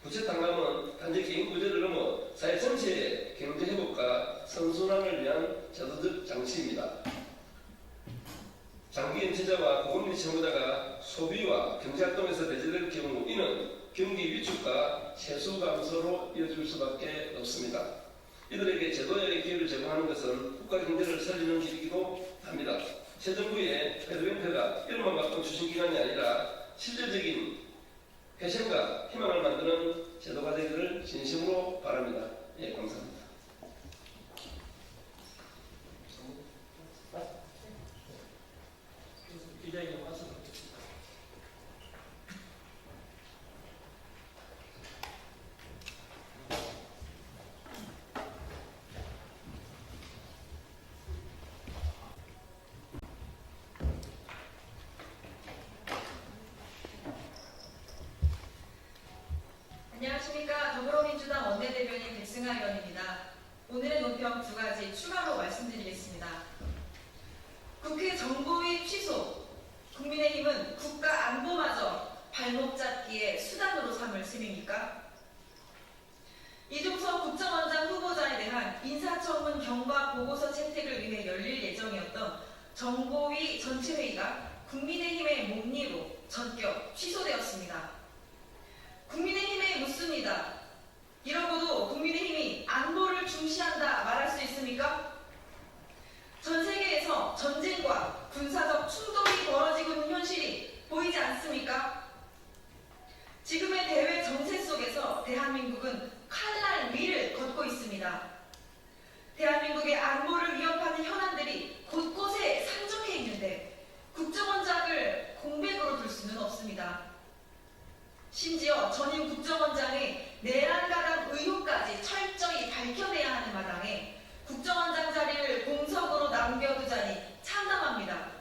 부채 탕감은 단지 개인 구제를 넘어 사회 전체의 경제 회복과 선순환을 위한 제도적 장치입니다. 장기 연체자와 고금리 채무자가 소비와 경제활동에서 배제될 경우 이는 경기 위축과 세수 감소로 이어질 수밖에 없습니다. 이들에게 제도의 기회를 제공하는 것은 국가 경제를 살리는 길이기도 합니다. 새 정부의 배드뱅크가 이름만 바꾼 추진기관이 아니라 실질적인 회생과 희망을 만드는 제도가 되기를 진심으로 바랍니다. 예, 감사합니다. 기자에게 와서 안녕하십니까. 더불어민주당 원내대변인 백승하 의원입니다. 오늘의 논평 두 가지 추가로 말씀드리겠습니다. 국회 정보위 취소. 국민의힘은 국가 안보마저 발목 잡기의 수단으로 삼을 셈입니까? 이종석 국정원장 후보자에 대한 인사청문 경과 보고서 채택을 위해 열릴 예정이었던 정보위 전체회의가 국민의힘의 목리로 전격 취소되었습니다. 국민의힘에 묻습니다. 이러고도 국민의힘이 안보를 중시한다 말할 수 있습니까? 전 세계에서 전쟁과 군사적 충돌이 벌어지고 있는 현실이 보이지 않습니까? 지금의 대외 정세 속에서 대한민국은 칼날 위를 걷고 있습니다. 대한민국의 안보를 위협하는 현안들이 곳곳에 산적해 있는데 국정원장을 공백으로 둘 수는 없습니다. 심지어 전임 국정원장의 내란가담 의혹까지 철저히 밝혀내야 하는 마당에 국정원장 자리를 공석으로 남겨두자니 참담합니다.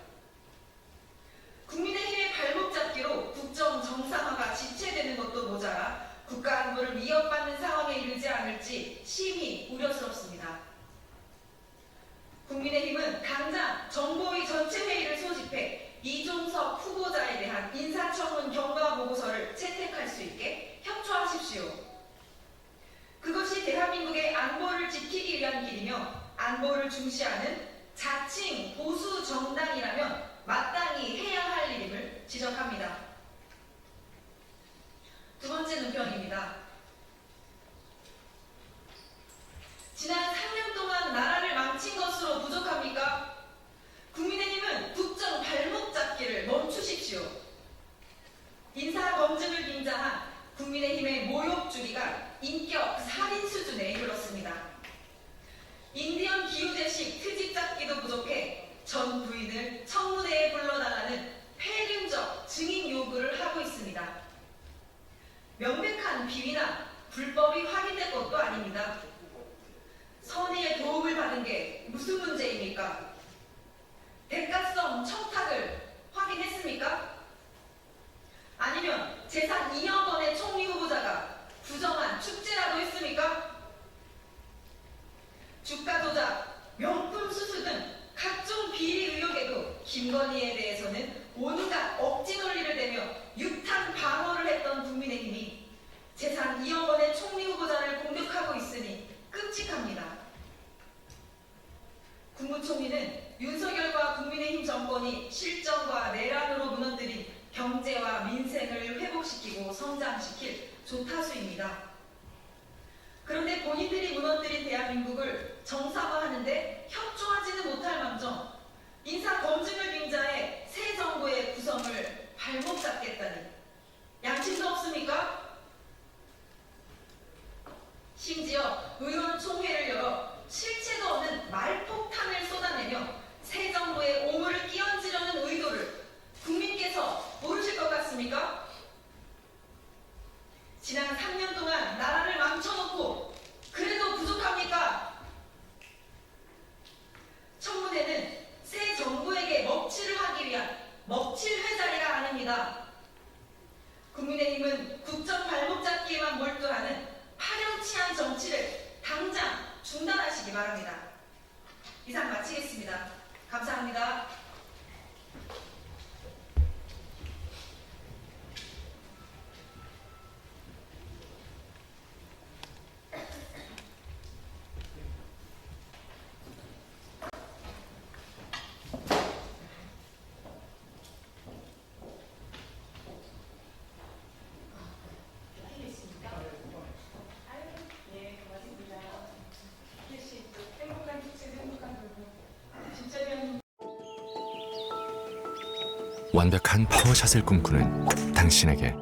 국민의힘의 발목 잡기로 국정 정상화가 지체되는 것도 모자라 국가 안보를 위협받는 상황에 이르지 않을지 심히 우려스럽습니다. 국민의힘은 당장 정보위 전체회의를 소집해 이종석 후보자에 대한 인사청문 경과 보고서를 채택할 수 있게 협조하십시오. 그것이 대한민국의 안보를 지키기 위한 길이며 안보를 중시하는 자칭 보수 정당이라면 마땅히 해야 국민의힘의 모욕 주기가 인격 살인 수준에 이르렀습니다. 인디언 기후제식 트집 잡기도 부족해 전 부인을 청문회에 불러달라는 폐륜적 증인 요구를 하고 있습니다. 명백한 비위나 불법이 확인된 것도 아닙니다. 선의의 도움을 받은 게 무슨 문제입니까? 대가성 청탁을 확인했습니까? 아니면 재산 2억 원의 총리 후보자가 부정한 축제라도 했습니까? 주가 조작, 명품 수수 등 각종 비리 의혹에도 김건희에 대해서는 온갖 억지 논리를 대며 유탄 방어를 했던 국민의힘이 재산 2억 원의 총리 후보자를 공격하고 있으니 끔찍합니다. 국무총리는 윤석열과 국민의힘 정권이 실정과 내란으로 무너뜨린 경제와 민생을 회복시키고 성장시킬 조타수입니다. 그런데 본인들이 무너뜨린 대한민국을 정상화하는데 협조하지는 못할 망정 인사 검증을 빙자해 새 정부의 구성을 발목 잡겠다니 양심도 없습니까? 심지어 의원총회를 열어 실체도 없는 말폭탄을 쏟아내며 새 정부의 오물을 끼얹으려는 의도를 국민께서 모르실 것 같습니까? 지난 3년 동안 나라를 망쳐놓고 그래도 부족합니까? 청문회는 새 정부에게 먹칠을 하기 위한 먹칠 회자리가 아닙니다. 국민의힘은 국정 발목 잡기에만 몰두하는 파렴치한 정치를 당장 중단하시기 바랍니다. 이상 마치겠습니다. 감사합니다. 완벽한 파워샷을 꿈꾸는 당신에게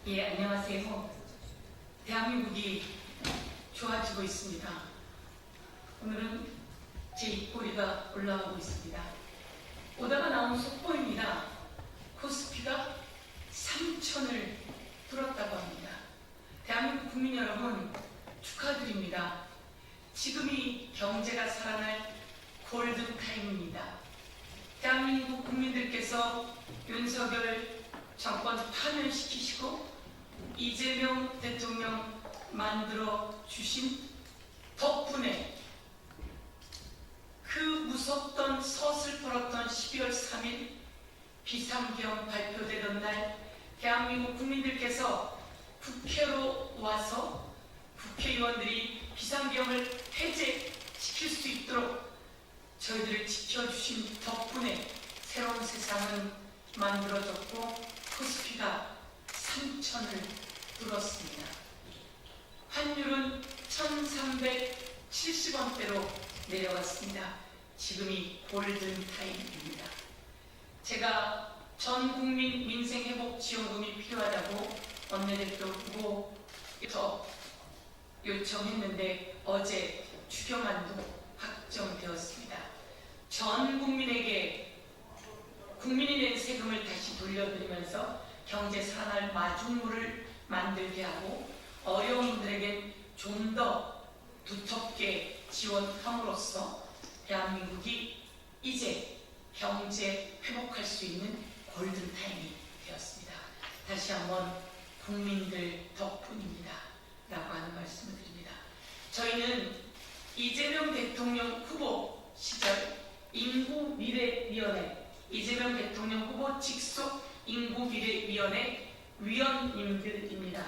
예, 안녕하세요. 대한민국이 좋아지고 있습니다. 오늘은 제 입꼬리가 올라가고 있습니다. 오다가 나온 속보입니다. 코스피가 3천을 뚫었다고 합니다. 대한민국 국민 여러분 축하드립니다. 지금이 경제가 살아날 골든타임입니다. 대한민국 국민들께서 윤석열 정권 파면시키시고 이재명 대통령 만들어 주신 덕분에 그 무섭던 서슬퍼렇던 12월 3일 비상경 발표되던 날 대한민국 국민들께서 국회로 와서 국회의원들이 비상경을 해제시킬 수 있도록 저희들을 지켜주신 덕분에 새로운 세상은 만들어졌고 코스피가 3천을 뚫었습니다. 환율은 1,370원대로 내려왔습니다. 지금이 골든타임입니다. 제가 전 국민 민생회복 지원금이 필요하다고 원내대표 후보부터 요청했는데 어제 추경안도 확정되었습니다. 전 국민에게 국민이 낸 세금을 다시 돌려드리면서 경제 살아날 마중물을 만들게 하고 어려운 분들에겐 좀 더 두텁게 지원함으로써 대한민국이 이제 경제 회복할 수 있는 골든타임이 되었습니다. 다시 한번 국민들 덕분입니다. 라고 하는 말씀을 드립니다. 저희는 이재명 대통령 후보 시절 인구미래위원회 이재명 대통령 후보 직속 인구미래위원회 위원님들입니다.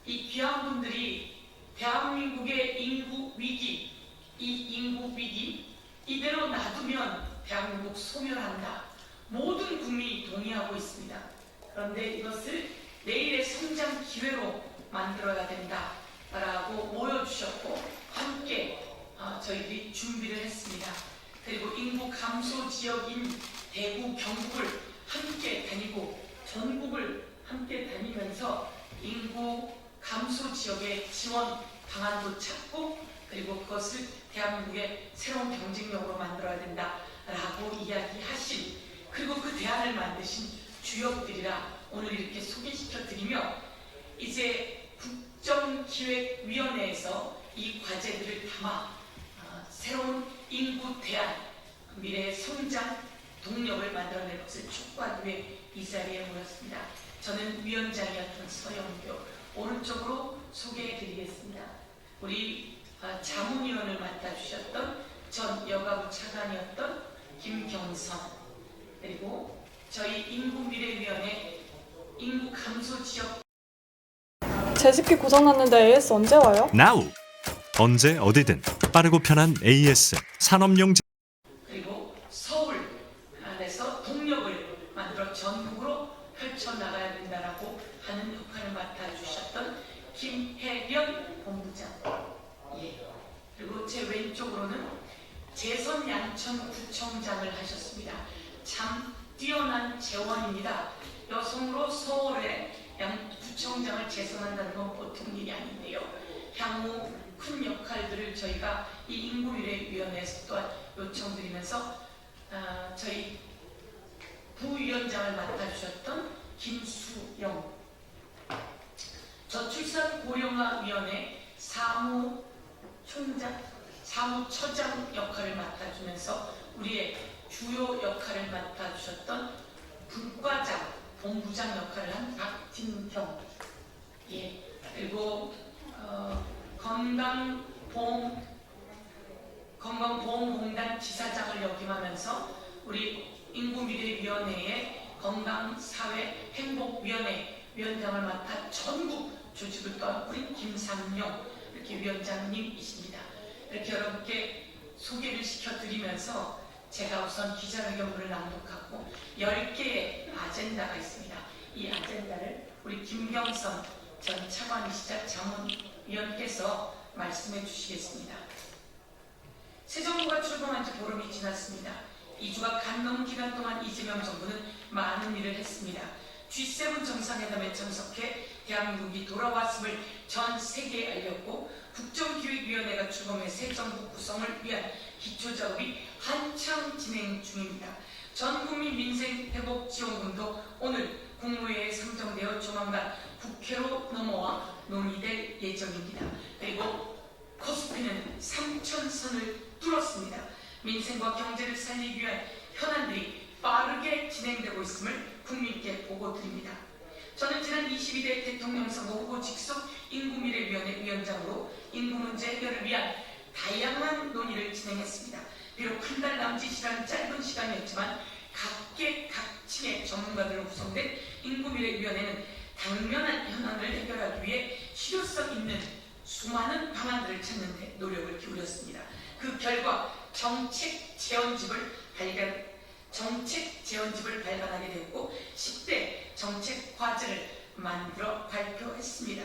이 귀한 분들이 대한민국의 인구 위기, 나오고 있습니다. 그런데 이것을 내일의 성장 기회로 만들어야 된다라고 모여주셨고 함께 저희들이 준비를 했습니다. 그리고 인구 감소 지역인 대구, 경북을 함께 다니고 전국을 함께 다니면서 인구 감소 지역의 지원 방안도 찾고 그리고 그것을 대한민국의 새로운 경쟁력으로 만들어야 된다라고 이야기하신 그리고 그 대안을 만드신 주역들이라 오늘 이렇게 소개시켜드리며 이제 국정기획위원회에서 이 과제들을 담아 새로운 인구 대안, 미래의 성장 동력을 만들어낼 것을 촉구하기 위해 이 자리에 모였습니다. 저는 위원장이었던 서영교, 오른쪽으로 소개해드리겠습니다. 우리 자문위원을 맡아주셨던 전 여가부 차관이었던 김경선, 그리고 저희 인구미래위원회 인구 감소 지역 제습기 고장났는데 AS 언제 와요? 나우 언제 어디든 빠르고 편한 AS 산업용 그리고 서울 안에서 동력을 만들어 전국으로 펼쳐나가야 된다라고 하는 역할을 맡아주셨던 김혜련 본부장, 그리고 제 왼쪽으로는 재선 양천구청장을 하셨습니다. 참 뛰어난 재원입니다. 여성으로 서울의 구청장을 재선한다는 건 보통 일이 아닌데요. 향후 큰 역할들을 저희가 이 인구미래위원회에서 또한 요청드리면서 저희 부위원장을 맡아주셨던 김수영, 저출산 고령화위원회 사무처장 역할을 맡아주면서 우리의 주요 역할을 맡아주셨던 분과장, 본부장 역할을 한 박진경, 그리고 건강보험공단 지사장을 역임하면서 우리 인구미래위원회의 건강사회행복위원회 위원장을 맡아 전국 조직을 떠올린 김삼용 이렇게 위원장님이십니다. 이렇게 여러분께 소개를 시켜드리면서 제가 우선 기자회견문을 낭독하고 10개의 아젠다가 있습니다. 이 아젠다를 우리 김경선 전 차관이시자 자문위원께서 말씀해 주시겠습니다. 새 정부가 출범한 지 보름이 지났습니다. 2주가 간 넘은 기간 동안 이재명 정부는 많은 일을 했습니다. G7 정상회담에 참석해 대한민국이 돌아왔음을 전 세계에 알렸고 국정기획위원회가 출범해 새 정부 구성을 위한 기초작업이 한창 진행 중입니다. 전국민 민생회복지원금도 오늘 국무회의에 상정되어 조만간 국회로 넘어와 논의될 예정입니다. 그리고 코스피는 3,000선을 뚫었습니다. 민생과 경제를 살리기 위한 현안들이 빠르게 진행되고 있음을 국민께 보고드립니다. 저는 지난 22대 대통령 선거 후보 직속 인구미래위원회 위원장으로 인구 문제 해결을 위한 다양한 논의를 진행했습니다. 비록 한 달 남짓이란 짧은 시간이었지만 각계각층의 전문가들로 구성된 인구미래위원회는 당면한 현안을 해결하기 위해 실효성 있는 수많은 방안들을 찾는 데 노력을 기울였습니다. 그 결과 정책 제언집을 발간하게 됐고 10대 정책 과제를 만들어 발표했습니다.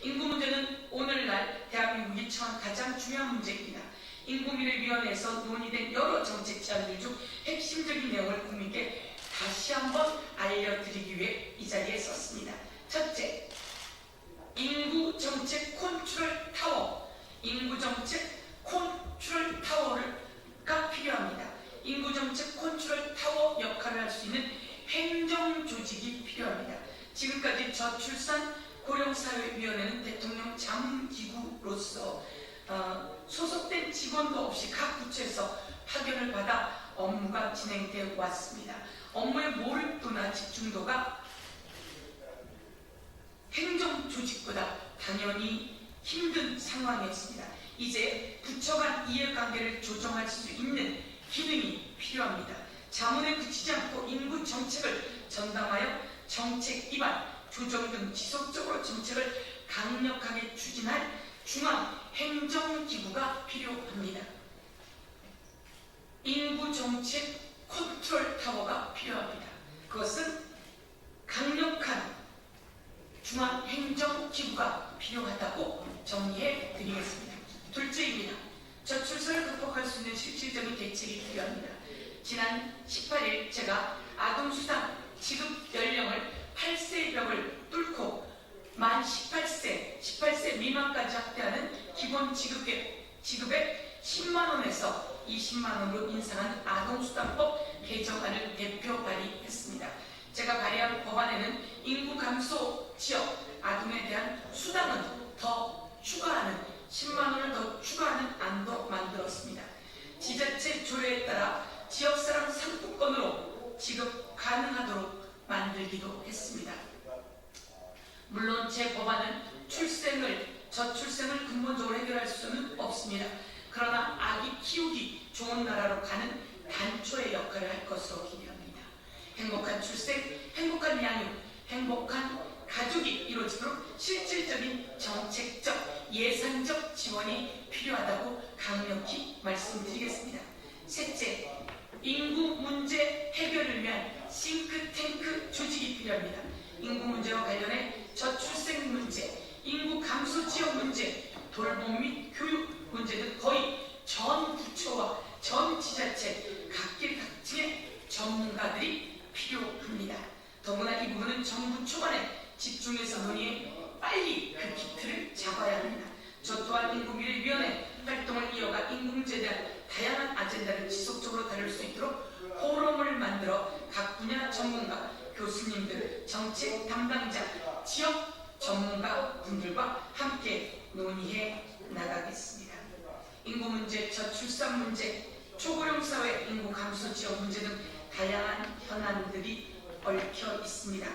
인구 문제는 오늘날 대한민국이 처한 가장 중요한 문제입니다. 인구미래위원회에서 논의된 여러 정책 제안들 중 핵심적인 내용을 국민께 다시 한번 알려드리기 위해 이 자리에 섰습니다. 첫째, 인구정책 컨트롤 타워, 인구정책 컨트롤 타워가 필요합니다. 인구정책 컨트롤 타워 역할을 할 수 있는 행정조직이 필요합니다. 지금까지 저출산 고령사회위원회는 대통령 자문기구로서 소속된 직원도 없이 각 부처에서 파견을 받아 업무가 진행되어 왔습니다. 업무의 몰입도나 집중도가 행정조직보다 당연히 힘든 상황이었습니다. 이제 부처 간 이해관계를 조정할 수 있는 기능이 필요합니다. 자문에 그치지 않고 인구 정책을 전담하여 정책 입안, 조정 등 지속적으로 정책을 강력하게 추진할 중앙 행정기구가 필요합니다. 인구 정책 컨트롤 타워가 필요합니다. 그것은 강력한 중앙행정기구가 필요하다고 정리해 드리겠습니다. 둘째입니다. 저출산을 극복할 수 있는 실질적인 대책이 필요합니다. 지난 18일 제가 아동수당 지급 연령을 8세 벽을 뚫고 만 18세 미만까지 확대하는 기본 지급액 10만 원에서 20만 원으로 인상한 아동수당법 개정안을 대표 발의했습니다. 제가 발의한 법안에는 인구 감소 지역 아동에 대한 수당은 더 추가하는 10만 원을 더 추가하는 안도 만들었습니다. 지자체 조례에 따라 지역사랑 상품권으로 지급 가능하도록 만들기도 했습니다. 물론 제 법안은 저출생을 근본적으로 해결할 수는 없습니다. 그러나 아기 키우기 좋은 나라로 가는 단초의 역할을 할 것으로 기대합니다. 행복한 출생, 행복한 양육, 행복한 가족이 이루어지도록 실질적인 정책적, 예산적 지원이 필요하다고 강력히 말씀드리겠습니다. 셋째, 인구 문제 해결을 위한 싱크탱크 조직이 필요합니다. 인구 문제와 관련해 저출생 문제, 인구 감소 지역 문제, 돌봄 및 교육 문제 등 거의 전 부처와 전 지자체 각길 각층의 전문가들이 필요합니다. 더구나 이 부분은 정부 초반에 집중해서 논의해 빨리 그 기틀을 잡아야 합니다. 저 또한 인구미래위원회 활동을 이어가 인구 문제에 대한 다양한 아젠다를 지속적으로 다룰 수 있도록 포럼을 만들어 각 분야 전문가, 교수님들, 정책 담당자, 지역 전문가 분들과 함께 논의해 나가겠습니다. 인구 문제, 저출산 문제, 초고령 사회 인구 감소 지역 문제 등 다양한 현안들이 얽혀 있습니다.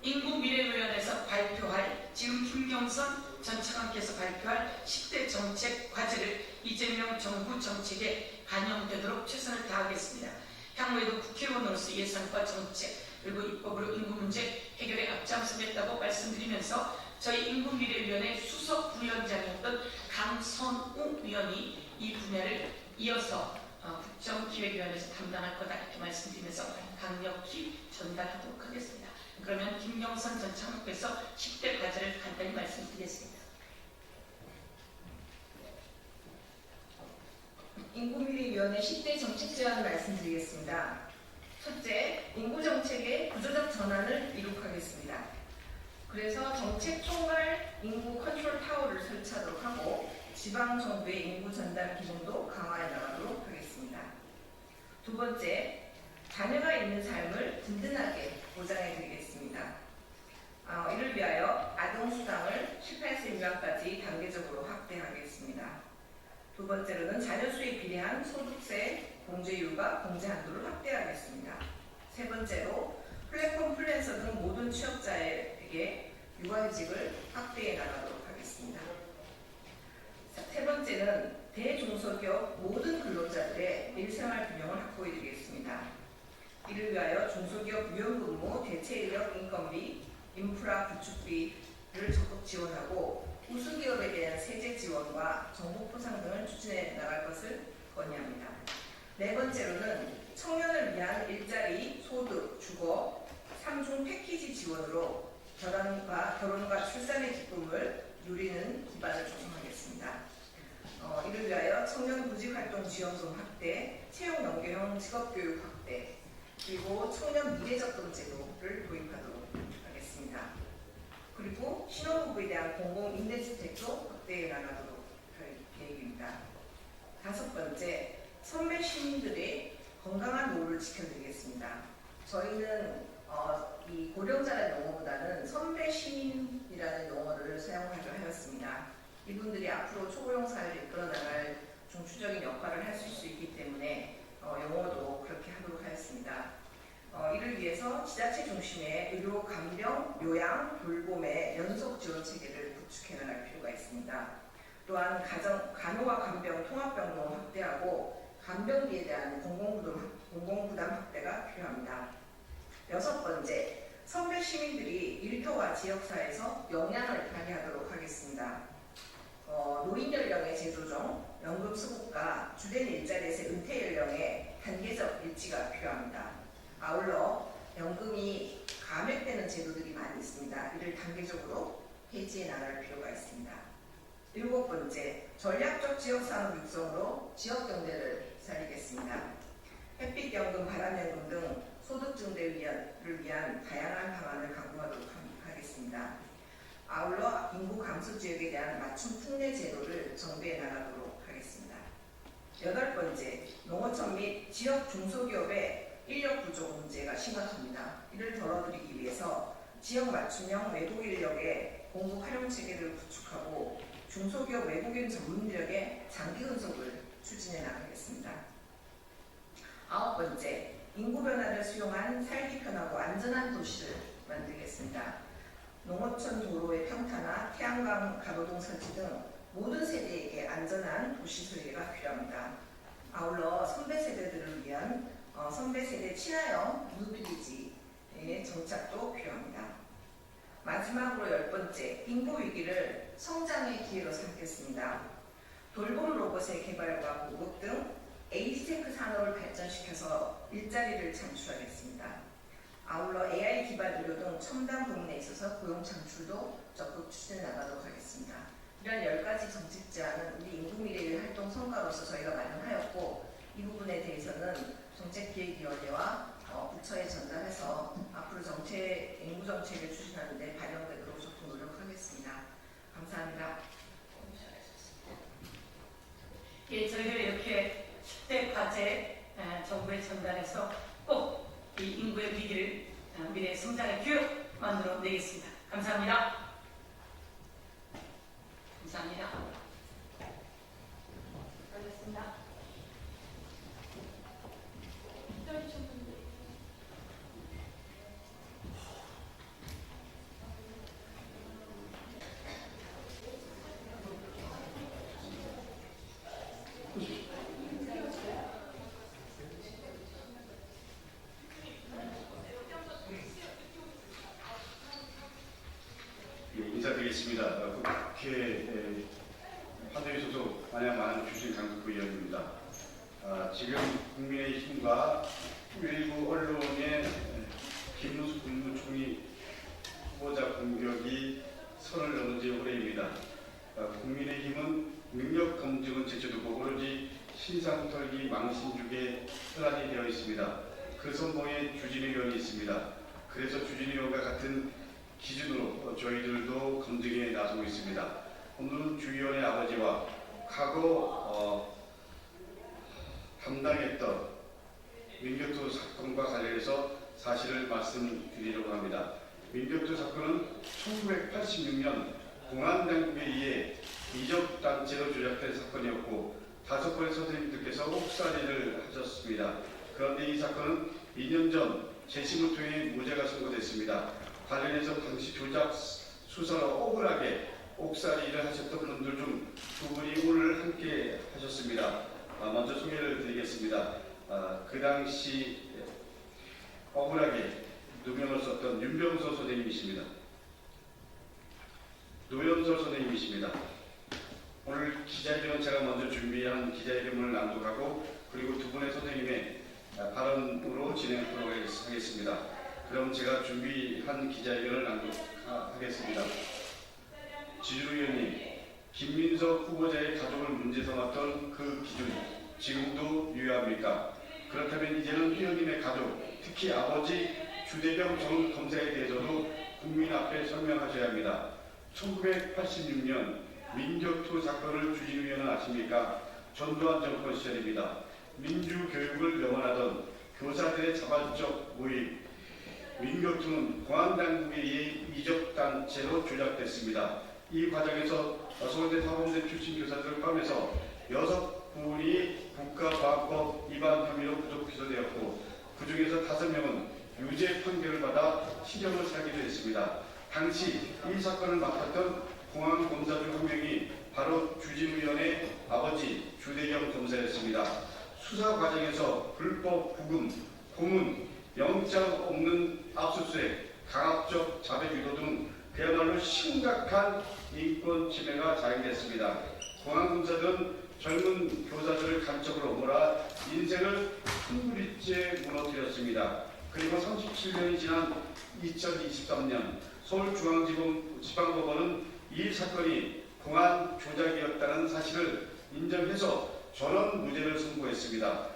인구미래위원회에서 발표할 지금 김경선 전 차관께서 발표할 10대 정책 과제를 이재명 정부 정책에 반영되도록 최선을 다하겠습니다. 향후에도 국회의원으로서 예산과 정책 그리고 입법으로 인구 문제 해결에 앞장서겠다고 말씀드리면서 저희 인구미래위원회 수석 부위원장이었던 강선우 위원이 이 분야를 이어서 국정기획위원회에서 담당할 거다 이렇게 말씀드리면서 강력히 전달하도록 하겠습니다. 그러면 김경선 전 차관께서 10대 과제를 간단히 말씀드리겠습니다. 인구미래위원회 10대 정책 제안을 말씀드리겠습니다. 첫째, 인구정책의 구조적 전환을 이룩하겠습니다. 그래서 정책 총괄 인구 컨트롤 타워를 설치하도록 하고 지방정부의 인구 전달 기능도 강화해 나가도록 하겠습니다. 두 번째, 자녀가 있는 삶을 든든하게 보장해 드리겠습니다. 이를 위하여 아동수당을 18세 미만까지 단계적으로 확대하겠습니다. 두 번째로는 자녀 수에 비례한 소득세 공제율과 공제 한도를 확대하겠습니다. 세 번째로 플랫폼 프리랜서 등 모든 취업자에게 육아휴직을 확대해 나가도록 하겠습니다. 세 번째는 대중소기업 모든 근로자들의 일생활 균형을 확보해 드리겠습니다. 이를 위하여 중소기업 유연근무, 대체인력 인건비, 인프라 구축비를 적극 지원하고 우수기업에 대한 세제 지원과 정보 포상 등을 추진해 나갈 것을 건의합니다. 네 번째로는 청년을 위한 일자리, 소득, 주거, 3중 패키지 지원으로 결혼과 출산의 기쁨을 누리는 기반을 조성하겠습니다. 이를 위하여 청년 구직활동 지원금 확대, 채용 연계형 직업교육 확대, 그리고 청년 미래적금 제도를 도입하도록 하겠습니다. 그리고 신혼부부에 대한 공공임대주택도 확대해 나가도록 할 계획입니다. 다섯 번째, 선배 시민들의 건강한 노후를 지켜드리겠습니다. 저희는 이 고령자라는 용어보다는 선배 시민이라는 용어를 사용하기로 하였습니다. 이분들이 앞으로 초고령 사회를 이끌어 나갈 중추적인 역할을 하실 수 있기 때문에 용어도 그렇게 하도록 하였습니다. 이를 위해서 지자체 중심의 의료, 간병, 요양, 돌봄의 연속 지원 체계를 구축해 나갈 필요가 있습니다. 또한 간호와 간병, 통합병동 확대하고 간병비에 대한 공공부담 확대가 필요합니다. 여섯 번째, 선배 시민들이 일터와 지역사회에서 역량을 발휘하도록 하겠습니다. 노인 연령의 재조정, 연금 수급과 주된 일자리에서 은퇴 연령의 단계적 일치가 필요합니다. 아울러 연금이 감액되는 제도들이 많이 있습니다. 이를 단계적으로 폐지해 나갈 필요가 있습니다. 7번째, 전략적 지역산업 육성으로 지역경제를 살리겠습니다. 햇빛연금, 바람연금 등 소득 증대를 위한 다양한 방안을 강구하도록 하겠습니다. 아울러 인구 감소 지역에 대한 맞춤 특례 제도를 정비해 나가도록 하겠습니다. 8번째, 농어촌 및 지역 중소기업의 인력 부족 문제가 심각합니다. 이를 덜어드리기 위해서 지역 맞춤형 외국 인력의 공급 활용 체계를 구축하고 중소기업 외국인 전문 인력의 장기 근속을 추진해 나가겠습니다. 9번째, 인구 변화를 수용한 살기 편하고 안전한 도시를 만들겠습니다. 농어촌 도로의 평탄화, 태양광 가로등 설치 등 모든 세대에게 안전한 도시 설계가 필요합니다. 아울러 선배 세대들을 위한 선배 세대 친화형 뉴빌리지의 정착도 필요합니다. 마지막으로 10번째, 인구 위기를 성장의 기회로 삼겠습니다. 돌봄 로봇의 개발과 보급 등 에이스테크 산업을 발전시켜서 일자리를 창출하겠습니다. 아울러 AI 기반 의료 등 첨단 부문에 있어서 고용 창출도 적극 추진해 나가도록 하겠습니다. 이런 10가지 정책 제안은 우리 인구미래의 활동 성과로서 저희가 마련하였고, 이 부분에 대해서는 정책기획위원회와 부처에 전달해서 앞으로 인구 정책을 추진하는 데 반영되도록 적극 노력하겠습니다. 감사합니다. 예, 저희가 이렇게 10대 과제 정부에 전달해서 꼭 이 인구의 위기를 미래의 성장의 기회로 만들어 내겠습니다. 감사합니다. 감사합니다. 알겠습니다. 인사드리겠습니다. 국회 환대위 소속 안양만 주신 강국부 의원입니다. 지금 국민의힘과 일부 언론의 김문수 국무총리 후보자 공격이 선을 넘은 지 오래입니다. 국민의힘은 능력 검증은 제쳐두고 오로지 신상 털기 망신주기에 혈안이 되어 있습니다. 그 선봉에 주진우 의원이 있습니다. 그래서 주진우 의원과 같은 기준으로 저희들도 검증에 나서고 있습니다. 오늘은 주 의원의 아버지와 과거 담당했던 민격투 사건과 관련해서 사실을 말씀드리려고 합니다. 민격투 사건은 1986년 공안당국에 의해 이적단체로 조작된 사건이었고 5번의 선생님들께서 옥살이를 하셨습니다. 그런데 이 사건은 2년 전 재심을 통해 무죄가 선고됐습니다. 관련해서 당시 조작 수사로 억울하게 옥살이를 하셨던 분들 중 2분이 오늘 함께 하셨습니다. 먼저 소개를 드리겠습니다. 그 당시 억울하게 누명을 썼던 윤병서 선생님이십니다. 노현서 선생님이십니다. 오늘 기자회견은 제가 먼저 준비한 기자회견문을 낭독하고 그리고 2분의 선생님의 발언으로 진행하도록 하겠습니다. 그럼 제가 준비한 기자회견을 낭독하겠습니다. 지주 의원님, 김민석 후보자의 가족을 문제 삼았던 그 기준 지금도 유효합니까? 그렇다면 이제는 의원님의 가족, 특히 아버지 주대경 전 검사에 대해서도 국민 앞에 설명하셔야 합니다. 1986년 민격투 사건을 주진우 의원은 아십니까? 전두환 정권 시절입니다. 민주교육을 명언하던 교사들의 자발적 모임, 민격투는 공안당국에 의해 이적단체로 조작됐습니다. 이 과정에서 서울대 사범대 출신 교사들을 포함해서 6분이 국가과학법 위반 혐의로 구속 기소되었고 그 중에서 5명은 유죄 판결을 받아 실형을 살기도 했습니다. 당시 이 사건을 맡았던 공안검사 중 1명이 바로 주진우 의원의 아버지 주대경 검사였습니다. 수사 과정에서 불법 구금, 고문, 영장 없는 압수수색, 강압적 자백 유도 등 그야말로 심각한 인권 침해가 자행됐습니다. 공안검사들은 젊은 교사들을 간첩으로 몰아 인생을 큰 무리째 무너뜨렸습니다. 그리고 37년이 지난 2023년 서울중앙지방법원은 이 사건이 공안 조작이었다는 사실을 인정해서 전원 무죄를 선고했습니다.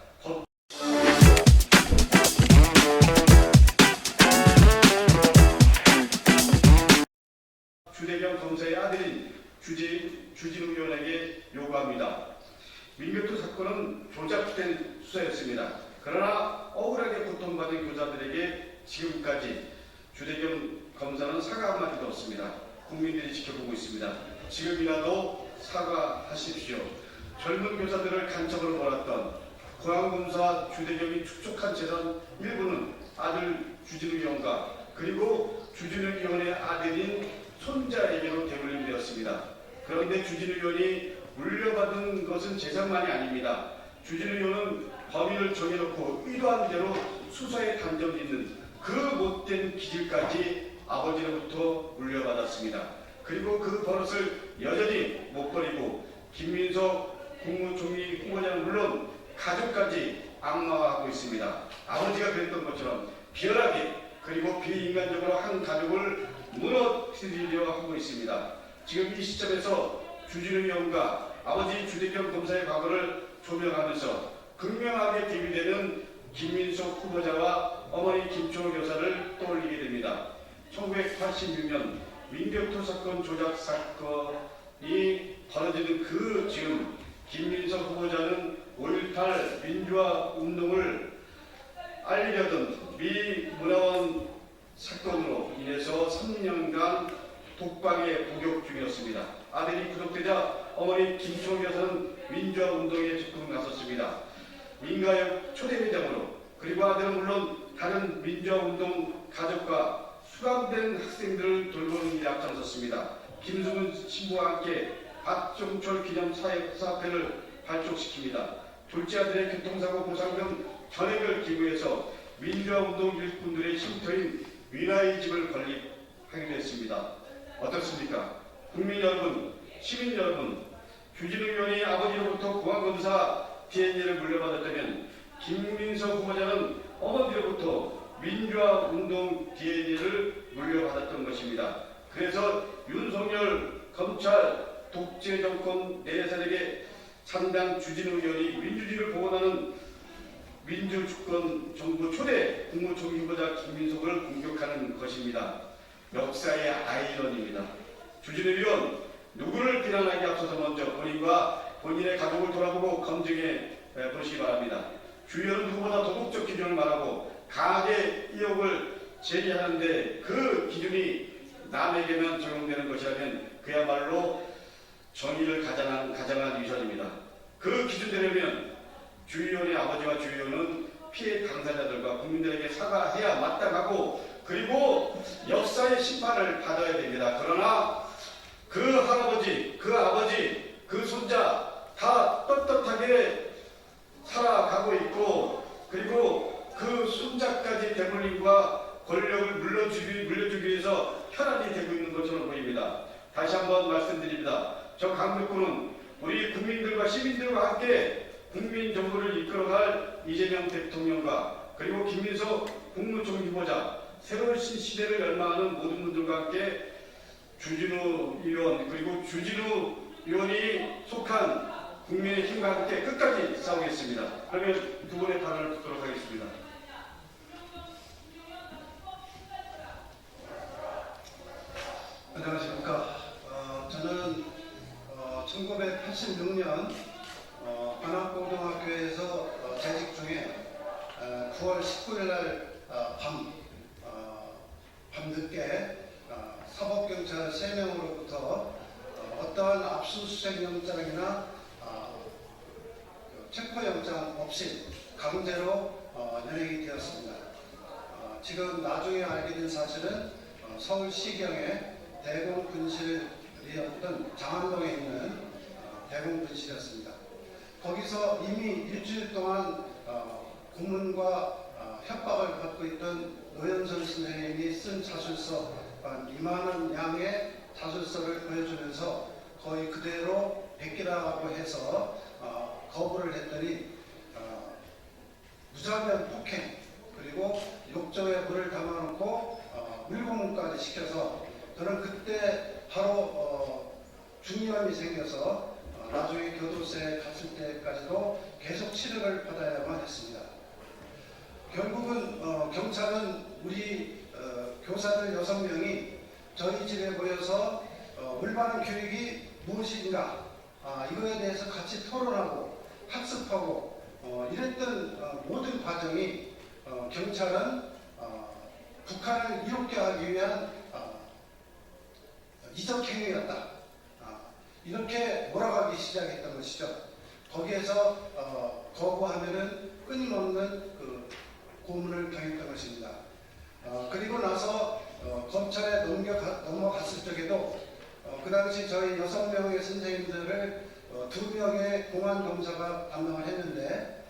주대경 검사의 아들인 주진우 의원에게 요구합니다. 민교토 사건은 조작된 수사였습니다. 그러나 억울하게 고통받은 교사들에게 지금까지 주대경 검사는 사과 한마디도 없습니다. 국민들이 지켜보고 있습니다. 지금이라도 사과하십시오. 젊은 교사들을 간첩으로 몰았던 공안검사 주대경이 축적한 재산 일부는 아들 주진우 의원과 그리고 주진우 의원의 아들인 손자에게로 되돌림되었습니다. 그런데 주진우 의원이 물려받은 것은 재산만이 아닙니다. 주진우 의원은 범인을 정해놓고 의도한 대로 수사에 단정 짓는 그 못된 기질까지 아버지로부터 물려받았습니다. 그리고 그 버릇을 여전히 못 버리고 김민석 국무총리 후보자는 물론 가족까지 악마화하고 있습니다. 아버지가 그랬던 것처럼 비열하게 그리고 비인간적으로 한 가족을 무너뜨리려 하고 있습니다. 지금 이 시점에서 주진우 의원과 아버지 주대경 검사의 과거를 조명하면서 극명하게 대비되는 김민석 후보자와 어머니 김초롱 여사를 떠올리게 됩니다. 1986년 민교토 사건 조작 사건이 벌어지는 그 즈음 김민석 후보자는 5.18 민주화 운동을 알리려던 미 문화원 사건으로 인해서 3년간 독방에 복역 중이었습니다. 아들이 구속되자 어머니 김초롱 여사는 민주화 운동에 적극 나섰습니다. 민가역 초대회장으로 그리고 아들은 물론 다른 민주화 운동 가족과 수감된 학생들을 돌보는 일에 앞장섰습니다. 김수근 신부와 함께 박종철 기념 사업회를 발족시킵니다. 둘째 아들의 교통사고 보상금 전액을 기부해서 민주화 운동 일꾼들의 쉼터인 위나의 집을 건립하기로 했습니다. 어떻습니까? 국민 여러분, 시민 여러분, 주진우 의원이 아버지로부터 공안검사 DNA를 물려받았다면 김민석 후보자는 어머니로부터 민주화 운동 DNA를 물려받았던 것입니다. 그래서 윤석열 검찰 독재 정권 내세력의 창당 주진우 의원이 민주주의를 복원하는 민주주권 정부 초대 국무총리 후보자 김민석을 공격하는 것입니다. 역사의 아이러니입니다. 주진우 의원, 누구를 비난하기 앞서서 먼저 본인과 본인의 가족을 돌아보고 검증해 보시기 바랍니다. 주 의원은 누구보다 도덕적 기준을 말하고 강하게 의혹을 제기하는데 그 기준이 남에게만 적용되는 것이라면 그야말로 정의를 가장한 위선입니다. 그 기준대로면 주 의원의 아버지와 주 의원은 피해 당사자들과 국민들에게 사과해야 마땅하고 그리고 역사의 심판을 받아야 됩니다. 그러나 그 할아버지, 그 아버지, 그 손자 다 떳떳하게 살아가고 있고 그리고 그 손자까지 대물림과 권력을 물려주기 위해서 혈안이 되고 있는 것처럼 보입니다. 다시 한번 말씀드립니다. 저 강력군은 우리 국민들과 시민들과 함께 국민 정부를 이끌어갈 이재명 대통령과 그리고 김민석 국무총리 후보자 새로운 시대를 열망하는 모든 분들과 함께 주진우 의원 그리고 주진우 의원이 속한 국민의힘과 함께 끝까지 싸우겠습니다. 그러면 두 분의 발언을 듣도록 하겠습니다. 안녕하십니까. 저는 1986년 관악고등학교에서 재직 중에 9월 19일 날 밤늦게 사법경찰 3명으로부터 어떠한 압수수색 영장이나 체포영장 없이 강제로 연행이 되었습니다. 지금 나중에 알게 된 사실은 서울시경의 대공분실이었던 장안동에 있는 대공분실이었습니다. 거기서 이미 일주일 동안 고문과 협박을 받고 있던 노현선 선생님이 쓴 자술서 이만한 양의 자술서를 보여주면서 거의 그대로 베끼라고 해서 거부를 했더니 무자비한 폭행 그리고 욕조에 물을 담아놓고 물고문까지 시켜서 저는 그때 바로 중이염이 생겨서 나중에 교도소에 갔을 때까지도 계속 치료를 받아야만 했습니다. 결국은 경찰은 우리 교사들 6명이 저희 집에 모여서 올바른 교육이 무엇인가 이거에 대해서 같이 토론하고 학습하고 이랬던 모든 과정이 경찰은 북한을 이롭게 하기 위한 이적 행위였다. 이렇게 몰아가기 시작했던 것이죠. 거기에서 거부하면은 끊임없는 그 고문을 당했던 것입니다. 그리고 나서 검찰에 넘어갔을 적에도 그 당시 저희 6명의 선생님들을 2명의 공안검사가 담당을 했는데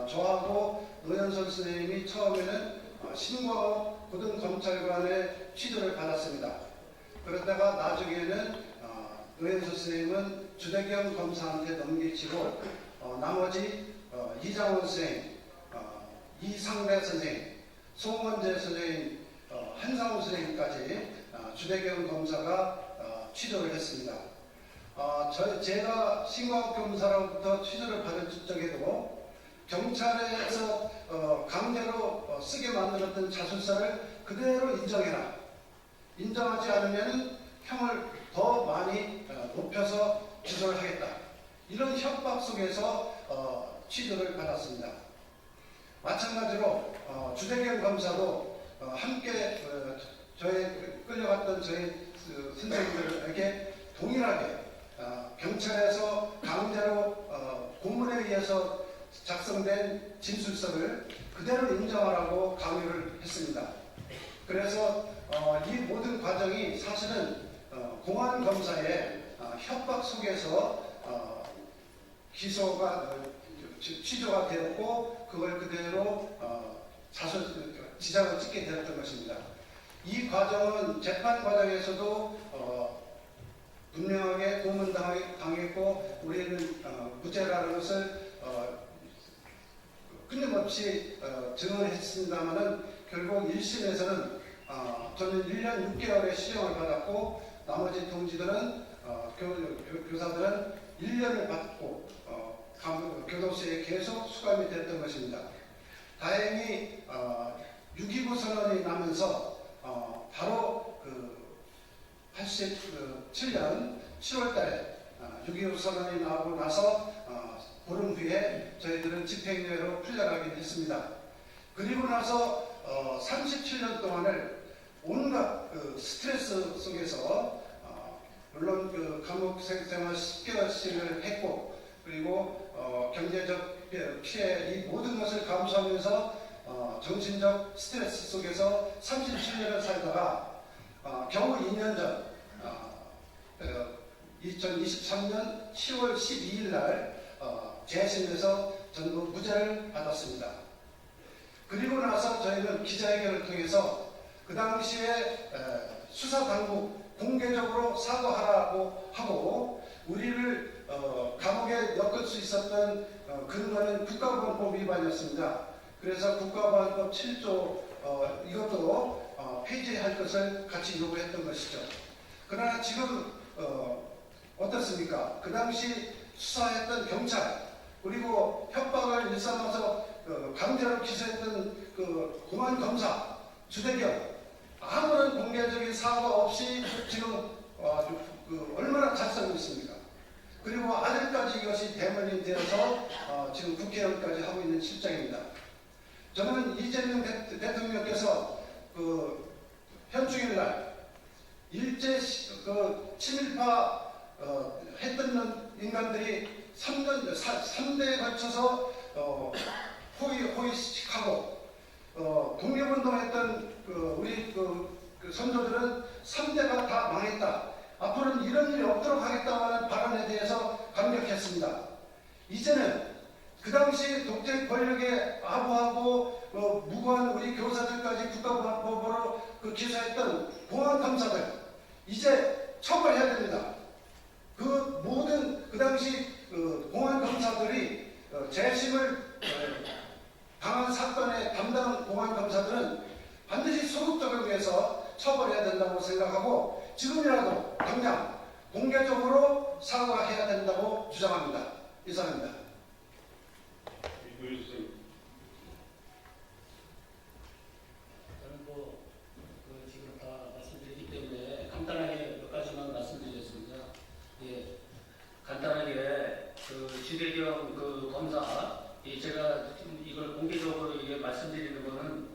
저하고 노현선 선생님이 처음에는 신광호 고등검찰관의 취조를 받았습니다. 그러다가 나중에는 노현선 선생님은 주대경 검사한테 넘기치고 나머지 이장원 선생님, 이상래 선생님, 송원재 선생님, 한상우 선생님까지 주대경 검사가 취조를 했습니다. 제가 신광욱 검사로부터 취조를 받은 적에도 경찰에서 강제로 쓰게 만들었던 자술서를 그대로 인정해라. 인정하지 않으면 형을 더 많이 높여서 기소를 하겠다. 이런 협박 속에서 취조를 받았습니다. 마찬가지로 주대경 검사도 함께 저희 끌려갔던 저희 선생님들에게 동일하게 경찰에서 강제로 고문에 의해서 작성된 진술서를 그대로 인정하라고 강요를 했습니다. 그래서 이 모든 과정이 사실은 공안검사의 협박 속에서 취조가 되었고 그걸 그대로 지장을 찍게 되었던 것입니다. 이 과정은 재판 과정에서도 분명하게 고문당했고 우리는 무죄라는 것을 끊임없이 증언을 했습니다마는 결국 1심에서는 저는 1년 6개월의 실형을 받았고 나머지 동지들은 교사들은 1년을 받고 교도소에 계속 수감이 됐던 것입니다. 다행히 6.29 선언이 나면서 바로 87년 7월 달에 6.25 선언이 나오고 나서 보름 후에 저희들은 집행유예로 풀려나게 됐습니다. 그리고 나서 37년 동안을 온갖 스트레스 속에서 물론 감옥 생활 10개월씩을 했고 그리고 경제적 피해 이 모든 것을 감수하면서 정신적 스트레스 속에서 37년을 살다가 겨우 2년 전 2023년 10월 12일 날 재심에서 전부 무죄를 받았습니다. 그리고 나서 저희는 기자회견을 통해서 그 당시에 수사당국 공개적으로 사과하라고 하고 우리를 감옥에 엮을 수 있었던 근거는 국가보안법 위반이었습니다. 그래서 국가보안법 7조 이것도 폐지할 것을 같이 요구했던 것이죠. 그러나 지금 어떻습니까? 그 당시 수사했던 경찰 그리고 협박을 일삼아서 강제로 기소했던 공안검사 주대경 아무런 공개적인 사과 없이 지금 얼마나 잘 살고 있습니까? 그리고 아직까지 이것이 대면이 되어서 지금 국회의원까지 하고 있는 실정입니다. 저는 이재명 대통령께서 현충일날 일제 친일파 했던 인간들이 3대에 걸쳐서 호의식하고 독립운동했던 우리 선조들은 3대가 다 망했다. 앞으로는 이런 일이 없도록 하겠다는 발언에 대해서 감격했습니다. 이제는 그 당시 독재 권력에 아부하고 무고한 우리 교사들까지 국가보안법으로 기소했던 공안검사들 이제 처벌해야 됩니다. 그 모든 그 당시 공안검사들이 재심을 당한 이러한 사건의 담당 공안 검사들은 반드시 소극적을 위해서 처벌해야 된다고 생각하고 지금이라도 당장 공개적으로 사과해야 된다고 주장합니다. 이상입니다. 저는 지금 다 말씀드렸기 때문에 간단하게 몇 가지만 말씀드리겠습니다. 예, 간단하게 주대경 검사, 제가 지금 이걸 공개적으로 말씀드리는 것은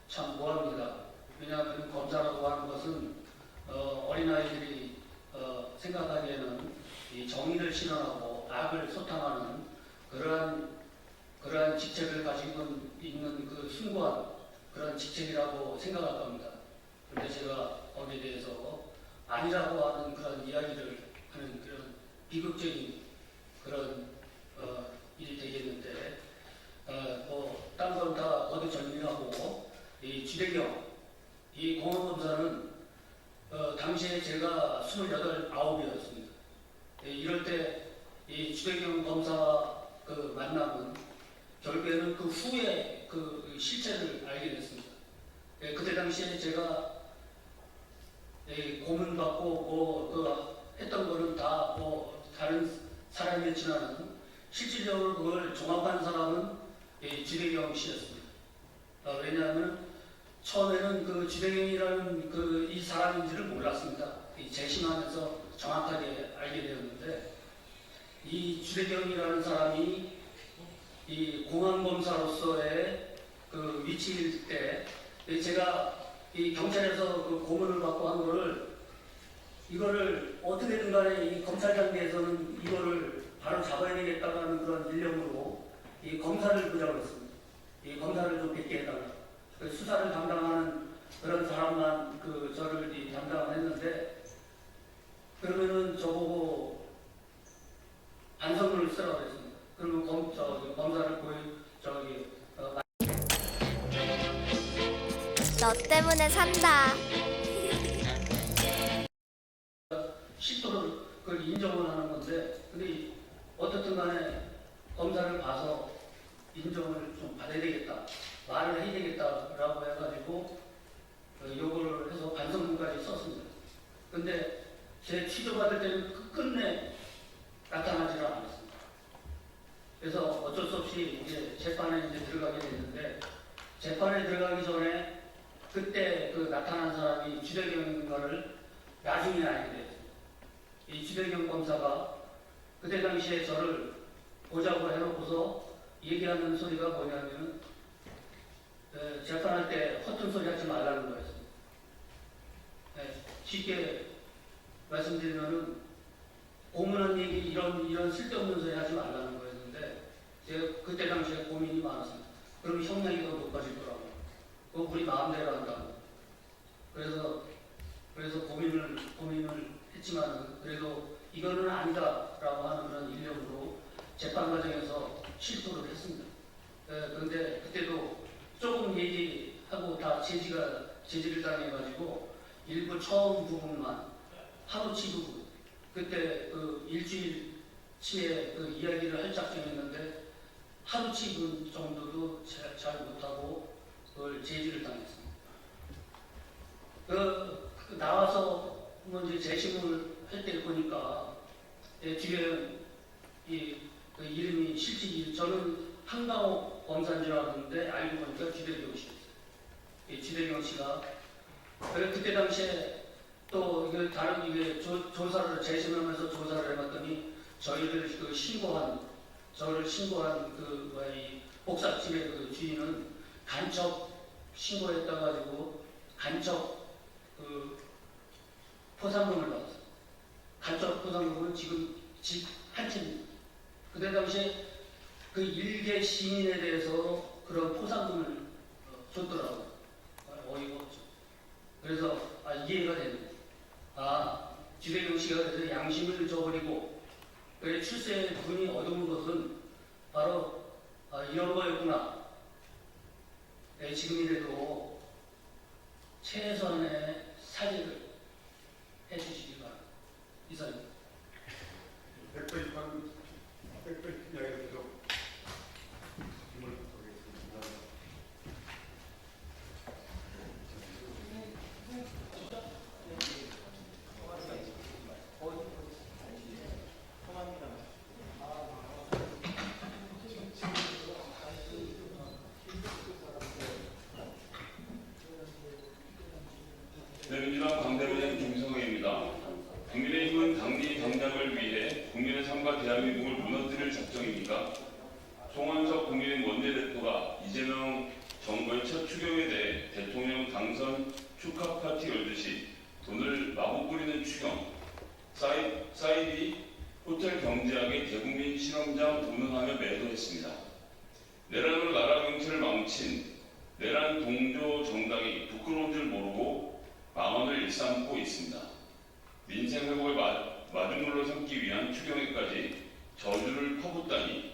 참 모호합니다. 왜냐하면 검사라고 하는 것은 어린아이들이 생각하기에는 이 정의를 실현하고 악을 소탕하는 그러한 직책을 가지고 있는 숭고한 그런 직책이라고 생각할 겁니다. 그런데 제가 거기에 대해서 아니라고 하는 그런 이야기를 하는 그런 비극적인 그런 일이 되겠는데, 딴 건 다 거듭 정리하고, 이 주대경, 이 공안검사는 당시에 제가 28, 9이었습니다. 이럴 때 이 주대경 검사 만남은 결국에는 그 후에 그 실체를 알게 됐습니다. 그때 당시에 제가 고문받고 했던 거는 다 다른 사람이었지만 실질적으로 그걸 종합한 사람은 주대경 씨였습니다. 왜냐하면 처음에는 주대경이라는 이 사람인지를 몰랐습니다. 재심하면서 정확하게 알게 되었는데, 이 주대경이라는 사람이 이 공안검사로서의 위치일 때 제가 이 경찰에서 고문을 받고 한 거를 이거를 어떻게든 간에 이 검찰 단계에서는 이거를 바로 잡아야 되겠다라는 그런 일념으로 이 검사를 부탁을 했습니다. 이 검사를 좀 뵙게 해달라. 수사를 담당하는 그런 사람만 저를 담당을 했는데, 그러면은 저보고 반성문을 쓰라고 했습니다. 그리고 검사를 너 때문에 산다. 실토를 그걸 인정을 하는 건데, 근데 어떻든 간에 검사를 봐서 인정을 좀 받아야 되겠다, 말을 해야 되겠다라고 해가지고 요구를 해서 반성문까지 썼습니다. 근데 제 취조받을 때는 끝내 나타나지를 않았습니다. 그래서 어쩔 수 없이 이제 재판에 들어가게 됐는데, 재판에 들어가기 전에 그때 나타난 사람이 주대경인 거를 나중에 알게 됐습니다. 이 주대경 검사가 그때 당시에 저를 보자고 해놓고서 얘기하는 소리가 뭐냐면, 재판할 때 허튼 소리 하지 말라는 거였습니다. 쉽게 말씀드리면은 고문한 얘기 이런 쓸데없는 소리 하지 말라는 거였는데, 제가 그때 당시에 고민이 많았습니다. 그럼 형량이 더 높아질 거라고. 그거 우리 마음대로 한다고. 그래서 고민을 했지만은 그래도 이거는 아니다라고 하는 그런 일념으로 재판 과정에서 실토를 했습니다. 그런데 그때도 조금 얘기하고 다 제지를 당해가지고 일부 처음 부분만 하루치 부분, 그때 일주일치의 이야기를 할 작정했는데 하루치 부분 정도도 잘 못하고 그걸 제지를 당했습니다. 나와서 이제 재심을 할 때 보니까 뒤에 이름이 실제 저는 한강호 검사인 줄 알았는데 알고 보니까 주대경 씨였어요. 주대경 씨가 그때 당시에 또 다른 조사를 재심하면서 조사를 해봤더니 저를 신고한 이 복사집의 주인은 간첩 신고했다 가지고 간첩 포상금을 받았어요. 간첩 포상금은 지금 집 한 채입니다. 그때 당시에 일개 시민에 대해서 그런 포상금을 줬더라고요. 어이가 없죠. 그래서 이해가 됩니다. 주대경 씨가 그래서 양심을 저버리고 출세의 눈이 어두운 것은 바로 이런 거였구나. 지금이라도 최선의 사죄를 해주시기 바랍니다. 이상입니다. 백배 이야기에서 질문을 드리겠습니다. 운운하며 매도했습니다. 내란으로 나라 경제를 망친 내란 동조 정당이 부끄러운 줄 모르고 망언을 일삼고 있습니다. 민생 회복을 마중물로 삼기 위한 추경에까지 저주를 퍼붓다니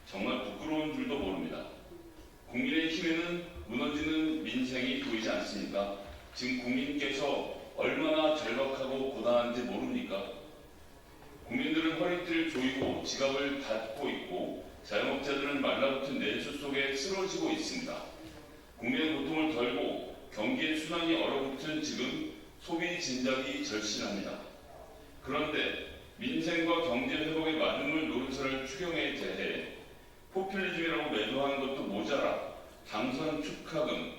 정말 부끄러운 줄도 모릅니다. 국민의힘에는 무너지는 민생이 보이지 않습니까? 지금 국민께서 얼마나 절박하고 고단한지 모릅니까? 국민들은 허리띠를 조이고 지갑을 닫고 있고 자영업자들은 말라붙은 내수 속에 쓰러지고 있습니다. 국민의 고통을 덜고 경기의 순환이 얼어붙은 지금 소비 진작이 절실합니다. 그런데 민생과 경제 회복의 마중물 노릇을 추경에 대해 포퓰리즘이라고 매도하는 것도 모자라 당선 축하금,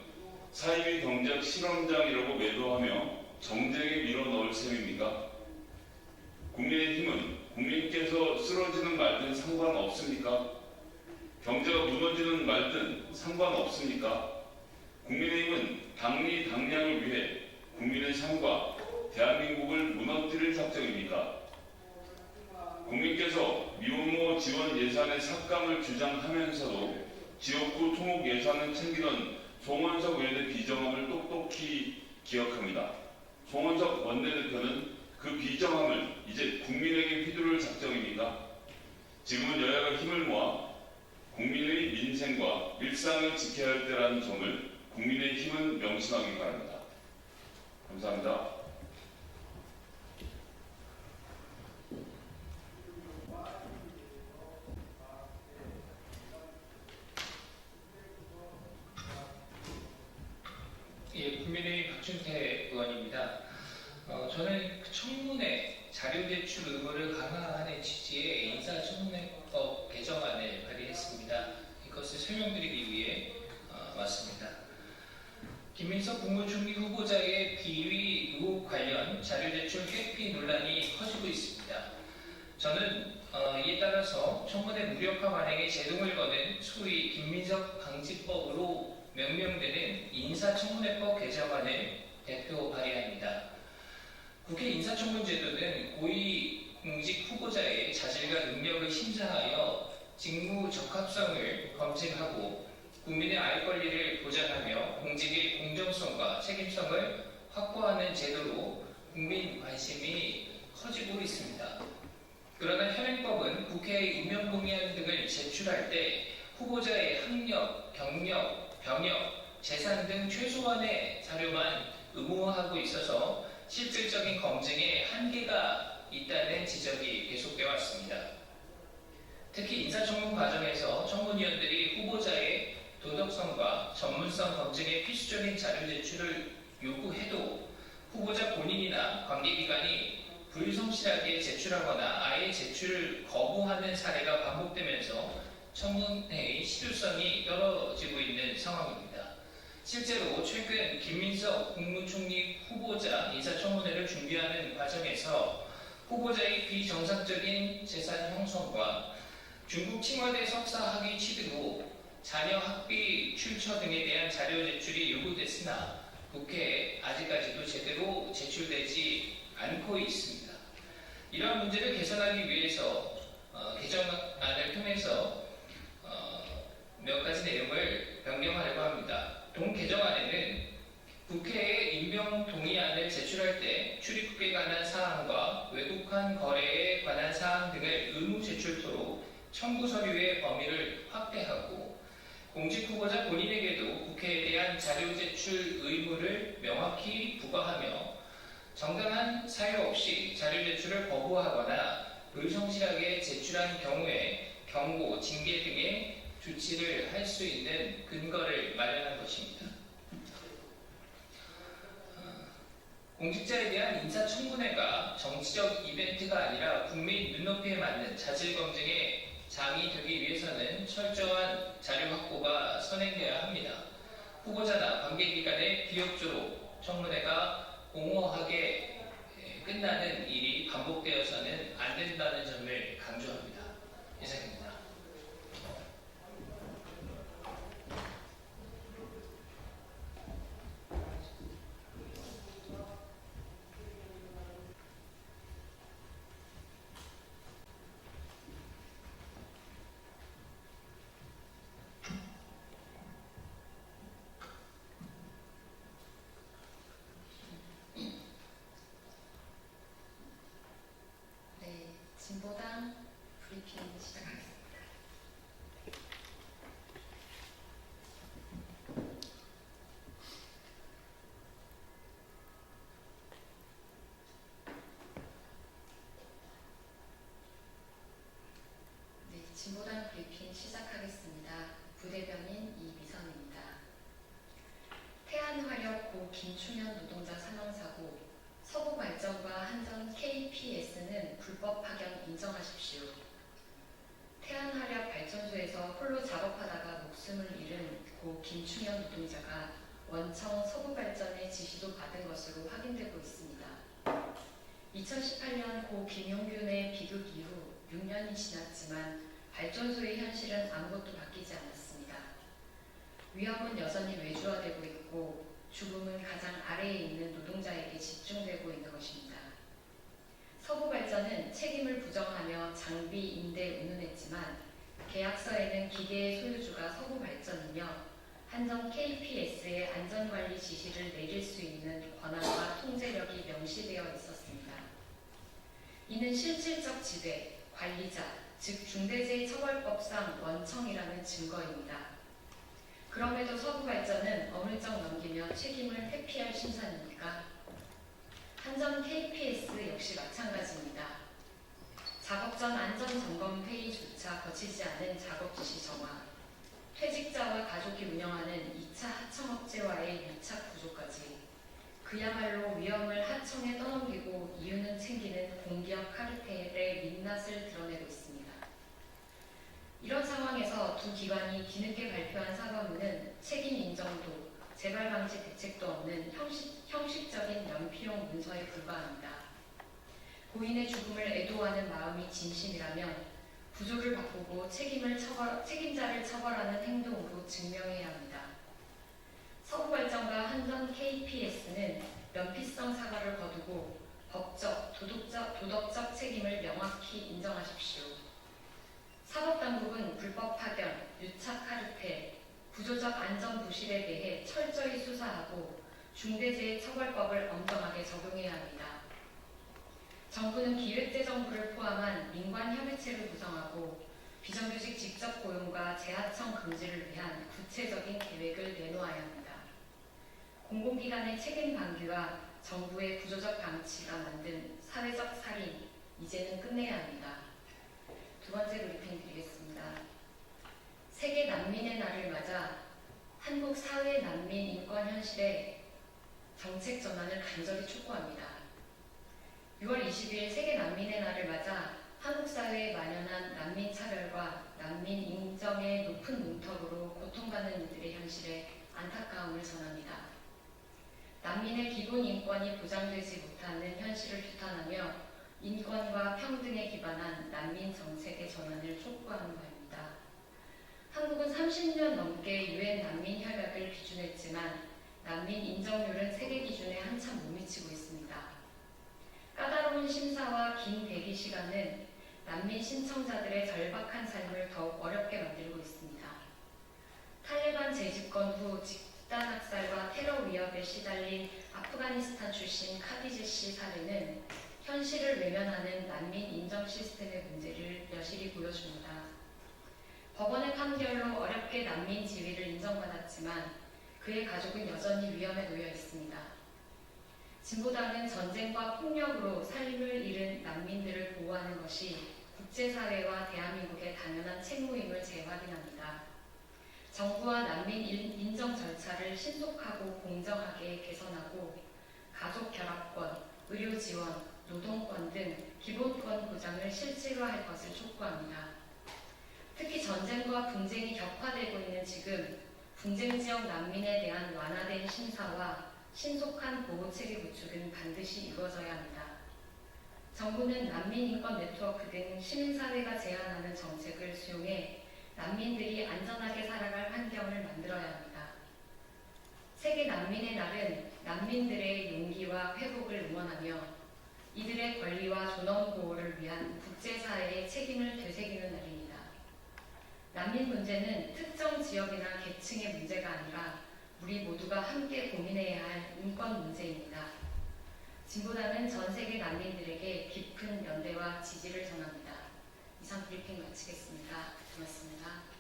사이비 경제학 실험장이라고 매도하며 정쟁에 밀어넣을 셈입니까? 국민의힘은 국민께서 쓰러지는 말든 상관없습니까? 경제가 무너지는 말든 상관없습니까? 국민의힘은 당리 당량을 위해 국민의 삶과 대한민국을 무너뜨릴 작정입니까? 국민께서 미혼모 지원 예산의 삭감을 주장하면서도 지역구 토목 예산을 챙기던 송원석 의원의 비정함을 똑똑히 기억합니다. 송원석 원내대표는 그 비정함을 이제 국민에게 휘두를 작정입니까? 지금은 여야가 힘을 모아 국민의 민생과 일상을 지켜야 할 때라는 점을 국민의힘은 명심하기 바랍니다. 감사합니다. 예, 국민의힘 박준태 의원입니다. 저는 그 청문회 자료 제출 의무를 강화하는 취지의 인사청문회법 개정안을 발의했습니다. 이것을 설명드리기 위해 왔습니다. 김민석 국무총리 후보자의 비위 의혹 관련 자료 제출 회피 논란이 커지고 있습니다. 저는 이에 따라서 청문회 무력화 관행에 제동을 거는 소위 김민석 방지법으로 명명되는 인사청문회법 개정안을 대표 발의합니다. 국회 인사청문제도는 고위공직 후보자의 자질과 능력을 심사하여 직무 적합성을 검증하고 국민의 알 권리를 보장하며 공직의 공정성과 책임성을 확보하는 제도로 국민 관심이 커지고 있습니다. 그러나 현행법은 국회에 임명동의안 등을 제출할 때 후보자의 학력, 경력, 병역, 재산 등 최소한의 자료만 의무화하고 있어서 실질적인 검증에 한계가 있다는 지적이 계속되어 왔습니다. 특히 인사청문 과정에서 청문위원들이 후보자의 도덕성과 전문성 검증에 필수적인 자료 제출을 요구해도 후보자 본인이나 관계기관이 불성실하게 제출하거나 아예 제출을 거부하는 사례가 반복되면서 청문회의 실효성이 떨어지고 있는 상황입니다. 실제로 최근 김민석 국무총리 후보자 인사청문회를 준비하는 과정에서 후보자의 비정상적인 재산 형성과 중국 칭화대 석사 학위 취득 후 자녀 학비 출처 등에 대한 자료 제출이 요구됐으나 국회에 아직까지도 제대로 제출되지 않고 있습니다. 이러한 문제를 개선하기 위해서 개정안을 통해서 몇 가지 내용을 변경하려고 합니다. 동 개정안에는 국회에 임명 동의안을 제출할 때 출입국에 관한 사항과 외국환 거래에 관한 사항 등을 의무 제출토록 청구 서류의 범위를 확대하고 공직 후보자 본인에게도 국회에 대한 자료 제출 의무를 명확히 부과하며 정당한 사유 없이 자료 제출을 거부하거나 불성실하게 제출한 경우에 경고, 징계 등의 조치를 할 수 있는 근거를 마련한 것입니다. 공직자에 대한 인사청문회가 정치적 이벤트가 아니라 국민 눈높이에 맞는 자질 검증의 장이 되기 위해서는 철저한 자료 확보가 선행되어야 합니다. 후보자나 관계기관의 비협조로 청문회가 공허하게 끝나는 일이 반복되어서는 안 된다는 점을 강조합니다. 이상입니다. 진보당 브리핑 시작하겠습니다. 부대변인 이미선입니다. 태안화력 고 김충현 노동자 사망사고, 서부발전과 한전 KPS는 불법 파견 인정하십시오. 태안화력 발전소에서 홀로 작업하다가 목숨을 잃은 고 김충현 노동자가 원청 서부발전의 지시도 받은 것으로 확인되고 있습니다. 2018년 고 김용균의 비극 이후 6년이 지났지만 발전소의 현실은 아무것도 바뀌지 않았습니다. 위험은 여전히 외주화되고 있고 죽음은 가장 아래에 있는 노동자에게 집중되고 있는 것입니다. 서부발전은 책임을 부정하며 장비, 임대 운운했지만 계약서에는 기계의 소유주가 서부발전이며 한전 KPS의 안전관리 지시를 내릴 수 있는 권한과 통제력이 명시되어 있었습니다. 이는 실질적 지배, 관리자, 즉 중대재해처벌법상 원청이라는 증거입니다. 그럼에도 서부발전은 어물 쩍 넘기며 책임을 회피할 심산입니까? 한전 KPS 역시 마찬가지입니다. 작업 전 안전점검 회의조차 거치지 않은 작업지시 정화, 퇴직자와 가족이 운영하는 2차 하청업체와의 유착 구조까지 그야말로 위험을 하청에 떠넘기고 이유는 챙기는 공기업 카르텔의 민낯을 드러내고 있습니다. 이런 상황에서 두 기관이 뒤늦게 발표한 사과문은 책임 인정도, 재발 방지 대책도 없는 형식적인 연피용 문서에 불과합니다. 고인의 죽음을 애도하는 마음이 진심이라면 구조를 바꾸고 책임자를 처벌하는 행동으로 증명해야 합니다. 서부발전과 한전 KPS는 면피성 사과를 거두고 법적, 도덕적 책임을 명확히 인정하십시오. 사법당국은 불법 파견, 유착 카르텔, 구조적 안전 부실에 대해 철저히 수사하고 중대재해처벌법을 엄정하게 적용해야 합니다. 정부는 기획재정부를 포함한 민관협의체를 구성하고 비정규직 직접 고용과 재하청 금지를 위한 구체적인 계획을 내놓아야 합니다. 공공기관의 책임 방기와 정부의 구조적 방치가 만든 사회적 살인, 이제는 끝내야 합니다. 두 번째 브리핑 드리겠습니다. 세계 난민의 날을 맞아 한국 사회 난민 인권 현실에 정책 전환을 간절히 촉구합니다. 6월 20일 세계 난민의 날을 맞아 한국 사회에 만연한 난민 차별과 난민 인정의 높은 문턱으로 고통받는 이들의 현실에 안타까움을 전합니다. 난민의 기본 인권이 보장되지 못하는 현실을 규탄하며 인권과 평등에 기반한 난민 정책의 전환을 촉구하는 바입니다. 한국은 30년 넘게 유엔 난민 협약을 비준했지만 난민 인정률은 세계 기준에 한참 못 미치고 있습니다. 까다로운 심사와 긴 대기 시간은 난민 신청자들의 절박한 삶을 더욱 어렵게 만들고 있습니다. 탈레반 재집권 후 집단 학살과 테러 위협에 시달린 아프가니스탄 출신 카디제 씨 사례는 현실을 외면하는 난민 인정 시스템의 문제를 여실히 보여줍니다. 법원의 판결로 어렵게 난민 지위를 인정받았지만 그의 가족은 여전히 위험에 놓여 있습니다. 진보당은 전쟁과 폭력으로 삶을 잃은 난민들을 보호하는 것이 국제사회와 대한민국의 당연한 책무임을 재확인합니다. 정부와 난민 인정 절차를 신속하고 공정하게 개선하고 가족 결합권, 의료 지원, 노동권 등 기본권 보장을 실질화할 것을 촉구합니다. 특히 전쟁과 분쟁이 격화되고 있는 지금 분쟁 지역 난민에 대한 완화된 심사와 신속한 보호체계 구축은 반드시 이루어져야 합니다. 정부는 난민인권 네트워크 등 시민사회가 제안하는 정책을 수용해 난민들이 안전하게 살아갈 환경을 만들어야 합니다. 세계 난민의 날은 난민들의 용기와 회복을 응원하며 이들의 권리와 존엄 보호를 위한 국제사회의 책임을 되새기는 날입니다. 난민 문제는 특정 지역이나 계층의 문제가 아니라 우리 모두가 함께 고민해야 할 인권 문제입니다. 진보당은 전 세계 난민들에게 깊은 연대와 지지를 전합니다. 이상 브리핑 마치겠습니다. 고맙습니다.